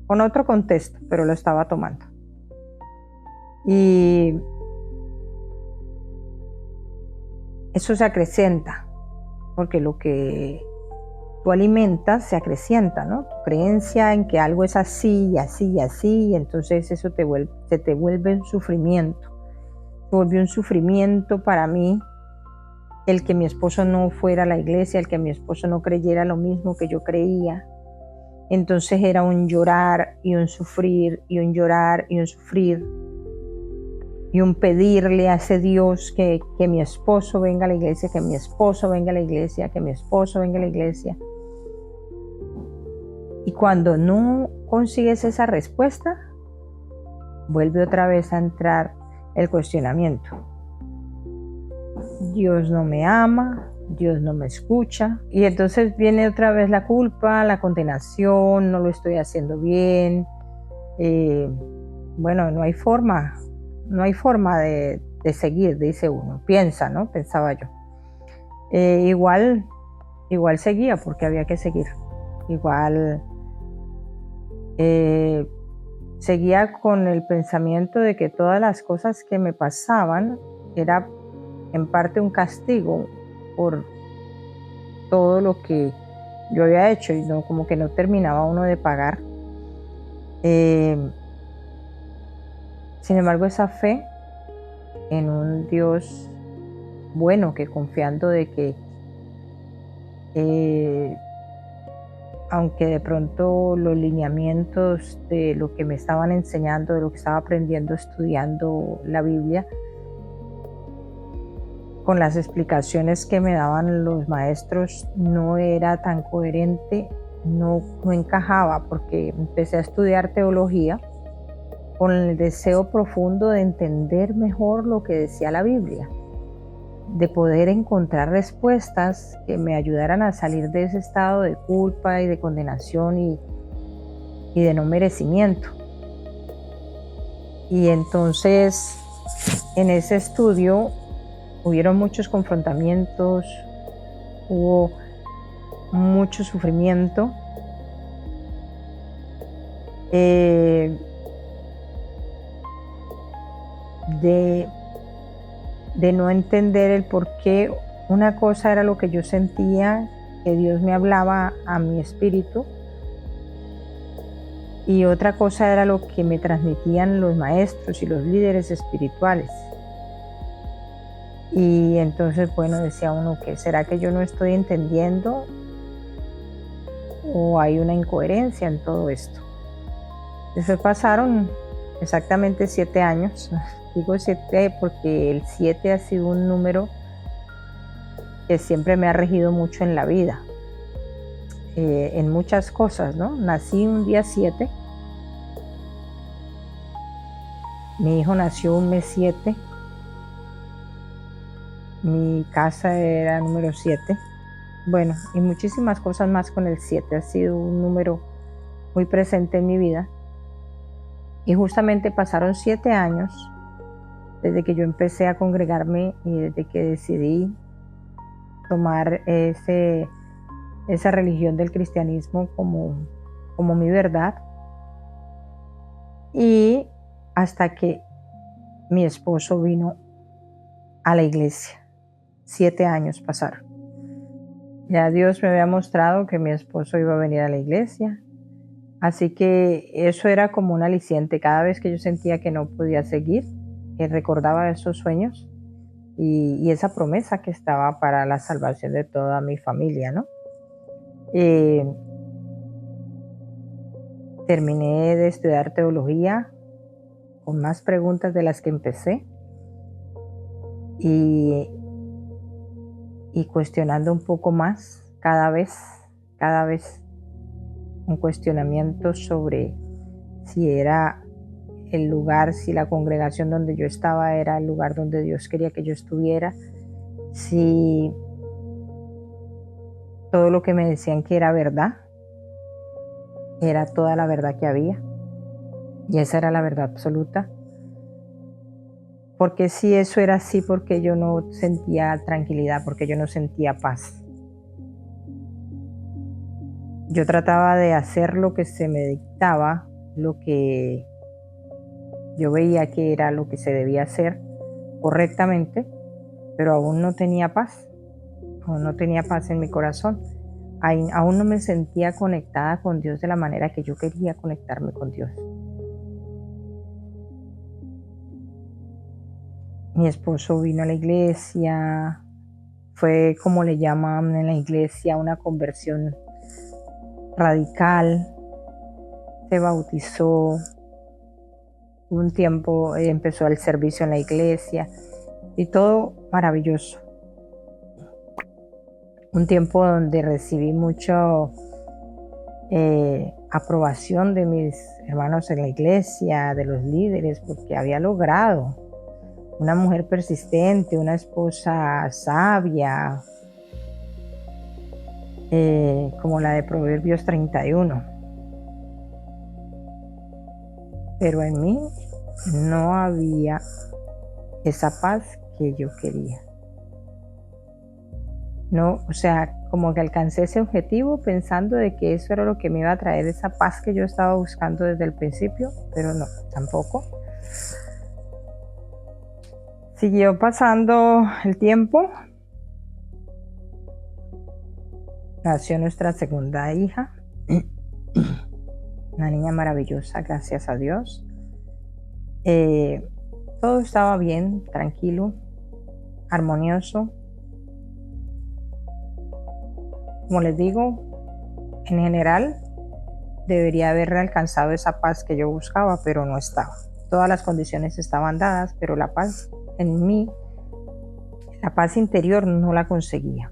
con otro contexto, pero lo estaba tomando. Y eso se acrecienta, porque lo que tú alimentas se acrecienta, ¿no? Tu creencia en que algo es así y así y así, y entonces eso se te vuelve un sufrimiento. Se volvió un sufrimiento para mí el que mi esposo no fuera a la iglesia, el que mi esposo no creyera lo mismo que yo creía. Entonces era un llorar y un sufrir y un llorar y un sufrir y un pedirle a ese Dios que mi esposo venga a la iglesia, que mi esposo venga a la iglesia, que mi esposo venga a la iglesia. Y cuando no consigues esa respuesta, vuelve otra vez a entrar el cuestionamiento. Dios no me ama, Dios no me escucha. Y entonces viene otra vez la culpa, la condenación, no lo estoy haciendo bien. Bueno, no hay forma de seguir, dice uno. Piensa, ¿no? Pensaba yo. Igual seguía, porque había que seguir. Igual seguía con el pensamiento de que todas las cosas que me pasaban era en parte un castigo por todo lo que yo había hecho, y no, como que no terminaba uno de pagar. Sin embargo, esa fe en un Dios bueno, que confiando de que aunque de pronto los lineamientos de lo que me estaban enseñando, de lo que estaba aprendiendo estudiando la Biblia, con las explicaciones que me daban los maestros, no era tan coherente, no encajaba, porque empecé a estudiar teología con el deseo profundo de entender mejor lo que decía la Biblia, de poder encontrar respuestas que me ayudaran a salir de ese estado de culpa y de condenación y de no merecimiento. Y entonces en ese estudio hubieron muchos confrontamientos, hubo mucho sufrimiento. De no entender el por qué. Una cosa era lo que yo sentía, que Dios me hablaba a mi espíritu, y otra cosa era lo que me transmitían los maestros y los líderes espirituales. Y entonces, bueno, decía uno, que ¿será que yo no estoy entendiendo o hay una incoherencia en todo esto? Después pasaron exactamente 7 años. Digo 7 porque el 7 ha sido un número que siempre me ha regido mucho en la vida, en muchas cosas, ¿no? Nací un día 7, mi hijo nació un mes 7, mi casa era número 7, bueno, y muchísimas cosas más con el 7. Ha sido un número muy presente en mi vida. Y justamente pasaron 7 años desde que yo empecé a congregarme y desde que decidí tomar esa religión del cristianismo como mi verdad. Y hasta que mi esposo vino a la iglesia. 7 años pasaron. Ya Dios me había mostrado que mi esposo iba a venir a la iglesia. Así que eso era como un aliciente. Cada vez que yo sentía que no podía seguir, recordaba esos sueños y esa promesa que estaba para la salvación de toda mi familia, ¿no? Terminé de estudiar teología con más preguntas de las que empecé y cuestionando un poco más cada vez un cuestionamiento sobre si era el lugar, si la congregación donde yo estaba era el lugar donde Dios quería que yo estuviera, si todo lo que me decían que era verdad, era toda la verdad que había, y esa era la verdad absoluta. Porque si eso era así, porque yo no sentía tranquilidad, porque yo no sentía paz. Yo trataba de hacer lo que se me dictaba, lo que yo veía que era lo que se debía hacer correctamente, pero aún no tenía paz, aún no tenía paz en mi corazón, aún no me sentía conectada con Dios de la manera que yo quería conectarme con Dios. Mi esposo vino a la iglesia, fue como le llaman en la iglesia una conversión radical, se bautizó, un tiempo empezó el servicio en la iglesia y todo maravilloso. Un tiempo donde recibí mucha aprobación de mis hermanos en la iglesia, de los líderes, porque había logrado una mujer persistente, una esposa sabia, como la de Proverbios 31. Pero en mí no había esa paz que yo quería. No, o sea, como que alcancé ese objetivo pensando de que eso era lo que me iba a traer esa paz que yo estaba buscando desde el principio, pero no, tampoco. Siguió pasando el tiempo. Nació nuestra segunda hija, una niña maravillosa, gracias a Dios. Todo estaba bien, tranquilo, armonioso. Como les digo, en general debería haber alcanzado esa paz que yo buscaba, pero no estaba. Todas las condiciones estaban dadas, pero la paz en mí, la paz interior, no la conseguía.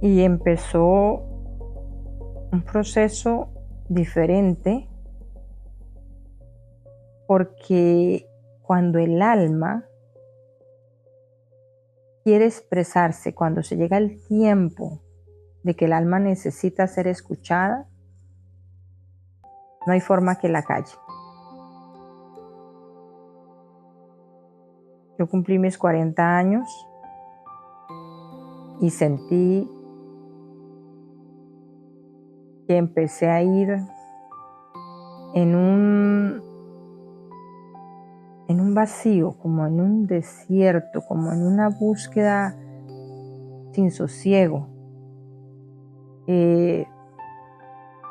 Y empezó un proceso diferente, porque cuando el alma quiere expresarse, cuando se llega el tiempo de que el alma necesita ser escuchada, no hay forma que la calle. Yo cumplí mis 40 años y sentí que empecé a ir en un vacío, como en un desierto, como en una búsqueda sin sosiego.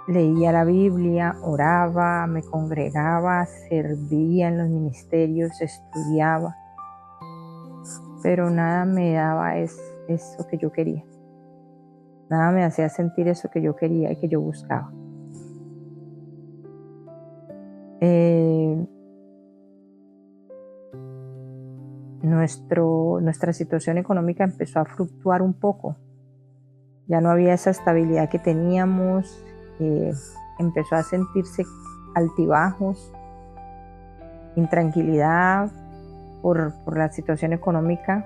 Leía la Biblia, oraba, me congregaba, servía en los ministerios, estudiaba, pero nada me daba eso que yo quería. Nada me hacía sentir eso que yo quería y que yo buscaba. Nuestra situación económica empezó a fluctuar un poco. Ya no había esa estabilidad que teníamos. Empezó a sentirse altibajos, intranquilidad por la situación económica,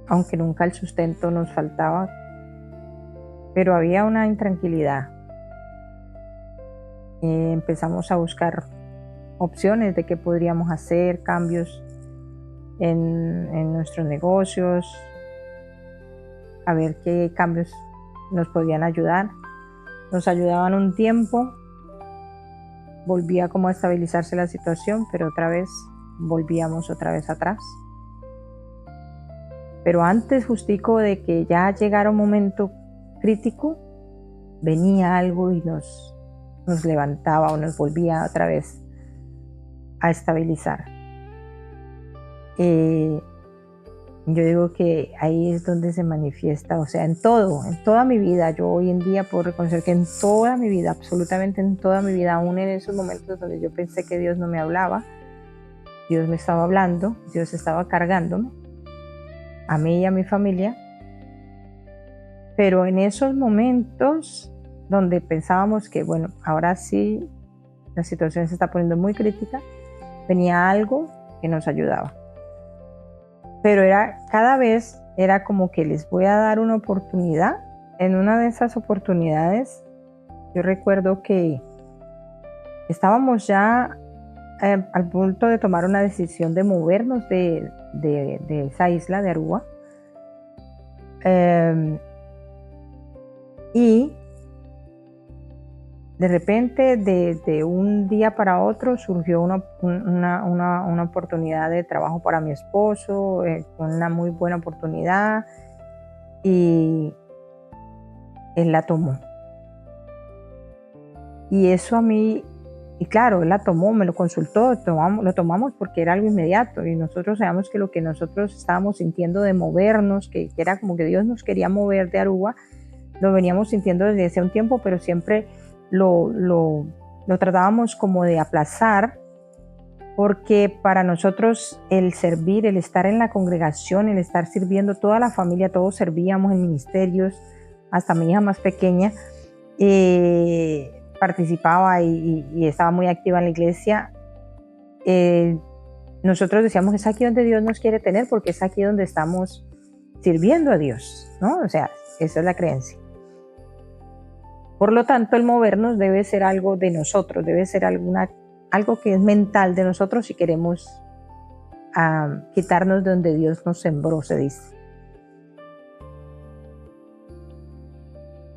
aunque nunca el sustento nos faltaba, pero había una intranquilidad. Empezamos a buscar opciones de qué podríamos hacer, cambios en nuestros negocios, a ver qué cambios nos podían ayudar. nos ayudaban un tiempo, volvía como a estabilizarse la situación, pero otra vez volvíamos otra vez atrás. Pero antes justico de que ya llegara un momento crítico, venía algo y nos levantaba o nos volvía otra vez a estabilizar. Yo digo que ahí es donde se manifiesta, o sea, en toda mi vida. Yo hoy en día puedo reconocer que en toda mi vida, absolutamente en toda mi vida, aún en esos momentos donde yo pensé que Dios no me hablaba, Dios me estaba hablando, Dios estaba cargándome, a mí y a mi familia. Pero en esos momentos donde pensábamos que, bueno, ahora sí la situación se está poniendo muy crítica, venía algo que nos ayudaba. Pero cada vez era como que les voy a dar una oportunidad. En una de esas oportunidades, yo recuerdo que estábamos ya al punto de tomar una decisión de movernos de esa isla de Aruba. Y de repente, de un día para otro, surgió una oportunidad de trabajo para mi esposo, una muy buena oportunidad, y él la tomó. Y eso a mí, y claro, él la tomó, me lo consultó, lo tomamos porque era algo inmediato, y nosotros sabíamos que lo que nosotros estábamos sintiendo de movernos, que era como que Dios nos quería mover de Aruba, lo veníamos sintiendo desde hace un tiempo, pero siempre lo tratábamos como de aplazar, porque para nosotros el servir, el estar en la congregación, el estar sirviendo, toda la familia, todos servíamos en ministerios, hasta mi hija más pequeña participaba y estaba muy activa en la iglesia. Nosotros decíamos, es aquí donde Dios nos quiere tener, porque es aquí donde estamos sirviendo a Dios, ¿no? O sea, esa es la creencia. Por lo tanto, el movernos debe ser algo de nosotros, debe ser algo que es mental de nosotros si queremos quitarnos de donde Dios nos sembró, se dice.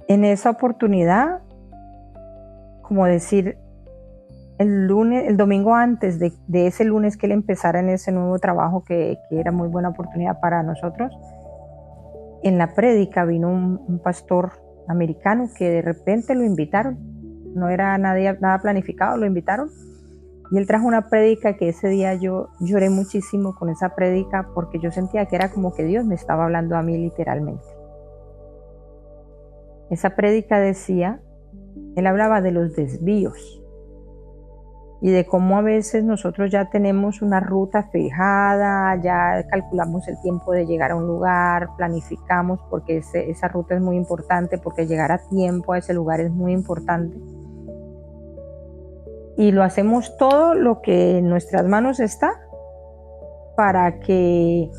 En esa oportunidad, como decir, el domingo antes de ese lunes que él empezara en ese nuevo trabajo que era muy buena oportunidad para nosotros, en la prédica vino un pastor americano que de repente lo invitaron, no era nada planificado, lo invitaron, y él trajo una prédica que ese día yo lloré muchísimo con esa prédica, porque yo sentía que era como que Dios me estaba hablando a mí literalmente. Esa prédica decía, él hablaba de los desvíos y de cómo a veces nosotros ya tenemos una ruta fijada, ya calculamos el tiempo de llegar a un lugar, planificamos, porque esa ruta es muy importante, porque llegar a tiempo a ese lugar es muy importante. Y lo hacemos todo lo que en nuestras manos está para que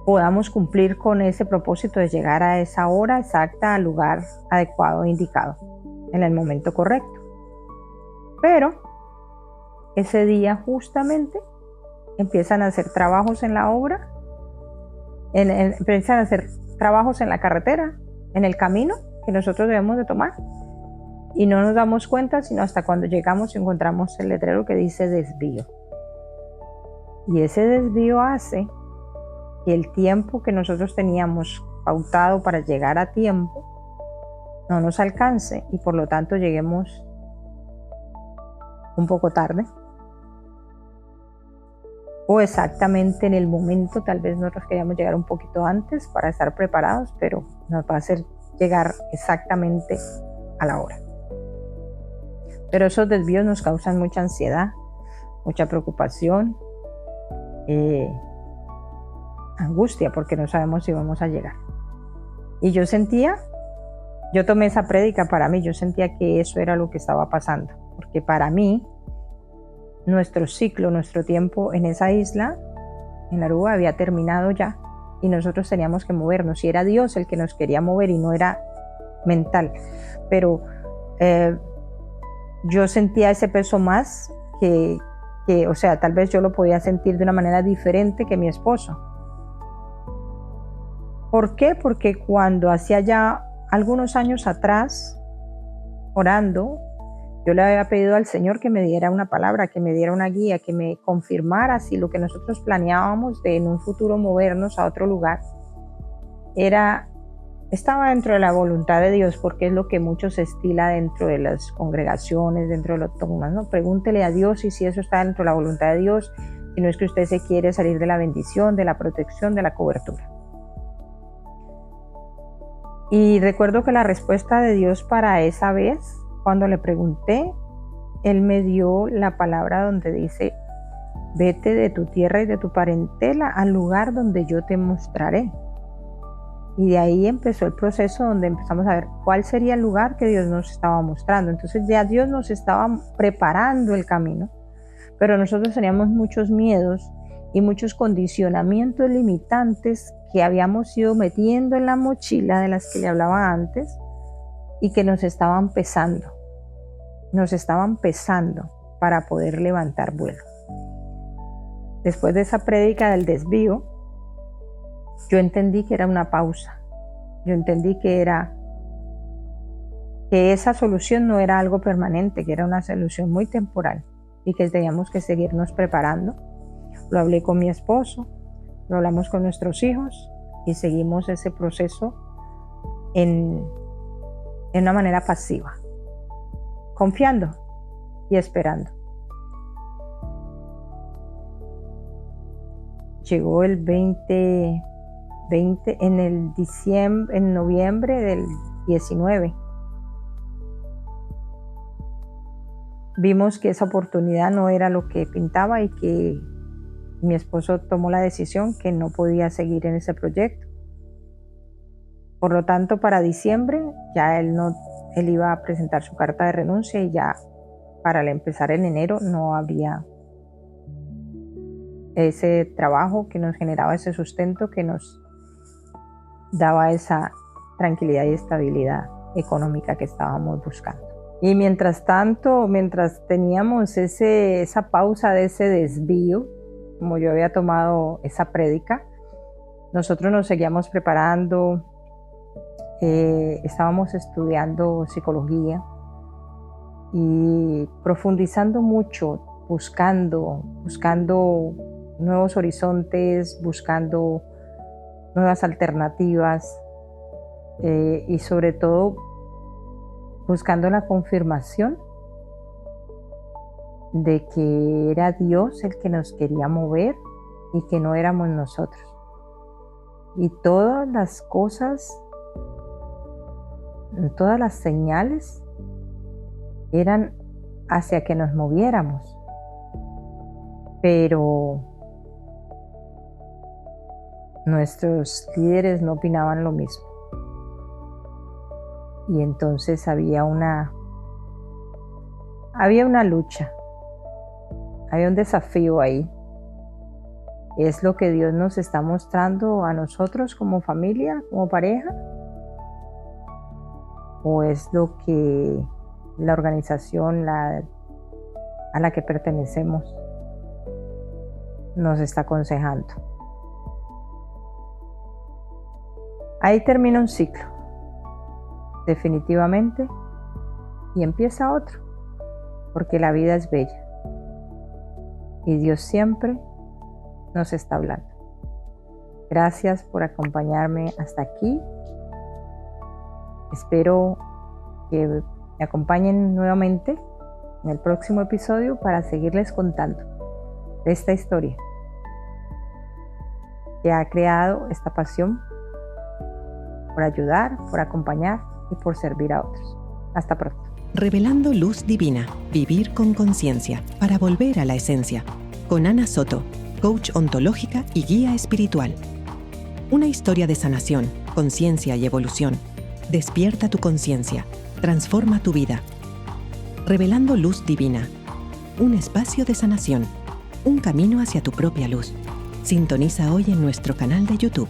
podamos cumplir con ese propósito de llegar a esa hora exacta, al lugar adecuado e indicado, en el momento correcto. Pero ese día justamente empiezan a hacer trabajos en la obra, empiezan a hacer trabajos en la carretera, en el camino que nosotros debemos de tomar, y no nos damos cuenta sino hasta cuando llegamos y encontramos el letrero que dice desvío. Y ese desvío hace que el tiempo que nosotros teníamos pautado para llegar a tiempo no nos alcance, y por lo tanto lleguemos un poco tarde, o exactamente en el momento. Tal vez nosotros queríamos llegar un poquito antes para estar preparados, pero nos va a hacer llegar exactamente a la hora. Pero esos desvíos nos causan mucha ansiedad, mucha preocupación, angustia, porque no sabemos si vamos a llegar. Y yo tomé esa prédica para mí, yo sentía que eso era lo que estaba pasando, porque para mí nuestro ciclo, nuestro tiempo en esa isla, en Aruba, había terminado ya, y nosotros teníamos que movernos, y era Dios el que nos quería mover y no era mental. Pero yo sentía ese peso más que, o sea, tal vez yo lo podía sentir de una manera diferente que mi esposo. ¿Por qué? Porque cuando hacía ya algunos años atrás, orando, yo le había pedido al Señor que me diera una palabra, que me diera una guía, que me confirmara si lo que nosotros planeábamos de en un futuro movernos a otro lugar estaba dentro de la voluntad de Dios, porque es lo que mucho se estila dentro de las congregaciones, dentro de los dogmas, ¿no? Pregúntele a Dios y si eso está dentro de la voluntad de Dios, si no es que usted se quiere salir de la bendición, de la protección, de la cobertura. Y recuerdo que la respuesta de Dios para esa vez, cuando le pregunté, Él me dio la palabra donde dice: vete de tu tierra y de tu parentela al lugar donde yo te mostraré. Y de ahí empezó el proceso donde empezamos a ver cuál sería el lugar que Dios nos estaba mostrando. Entonces ya Dios nos estaba preparando el camino, pero nosotros teníamos muchos miedos y muchos condicionamientos limitantes que habíamos ido metiendo en la mochila, de las que le hablaba antes, y que nos estaban pesando para poder levantar vuelo. Después de esa prédica del desvío, yo entendí que era una pausa. Yo entendí que esa solución no era algo permanente, que era una solución muy temporal y que teníamos que seguirnos preparando. Lo hablé con mi esposo, lo hablamos con nuestros hijos y seguimos ese proceso en una manera pasiva, confiando y esperando. Llegó el 2020 en noviembre del 19. Vimos que esa oportunidad no era lo que pintaba y que mi esposo tomó la decisión que no podía seguir en ese proyecto. Por lo tanto, para diciembre ya él iba a presentar su carta de renuncia y ya para empezar en enero no habría ese trabajo que nos generaba ese sustento, que nos daba esa tranquilidad y estabilidad económica que estábamos buscando. Y mientras tanto, mientras teníamos esa pausa de ese desvío, como yo había tomado esa prédica, nosotros nos seguíamos preparando, estábamos estudiando psicología y profundizando mucho, buscando nuevos horizontes, buscando nuevas alternativas y sobre todo buscando la confirmación de que era Dios el que nos quería mover y que no éramos nosotros. Y todas las cosas, todas las señales eran hacia que nos moviéramos. Pero nuestros líderes no opinaban lo mismo. Y entonces había una lucha, había un desafío ahí. ¿Es lo que Dios nos está mostrando a nosotros como familia, como pareja? ¿O es lo que la organización a la que pertenecemos nos está aconsejando? Ahí termina un ciclo, definitivamente, y empieza otro, porque la vida es bella y Dios siempre nos está hablando. Gracias por acompañarme hasta aquí. Espero que me acompañen nuevamente en el próximo episodio para seguirles contando de esta historia que ha creado esta pasión por ayudar, por acompañar y por servir a otros. Hasta pronto. Revelando luz divina, vivir con conciencia para volver a la esencia. Con Ana Soto, coach ontológica y guía espiritual. Una historia de sanación, conciencia y evolución. Despierta tu conciencia, transforma tu vida. Revelando luz divina. Un espacio de sanación, un camino hacia tu propia luz. Sintoniza hoy en nuestro canal de YouTube.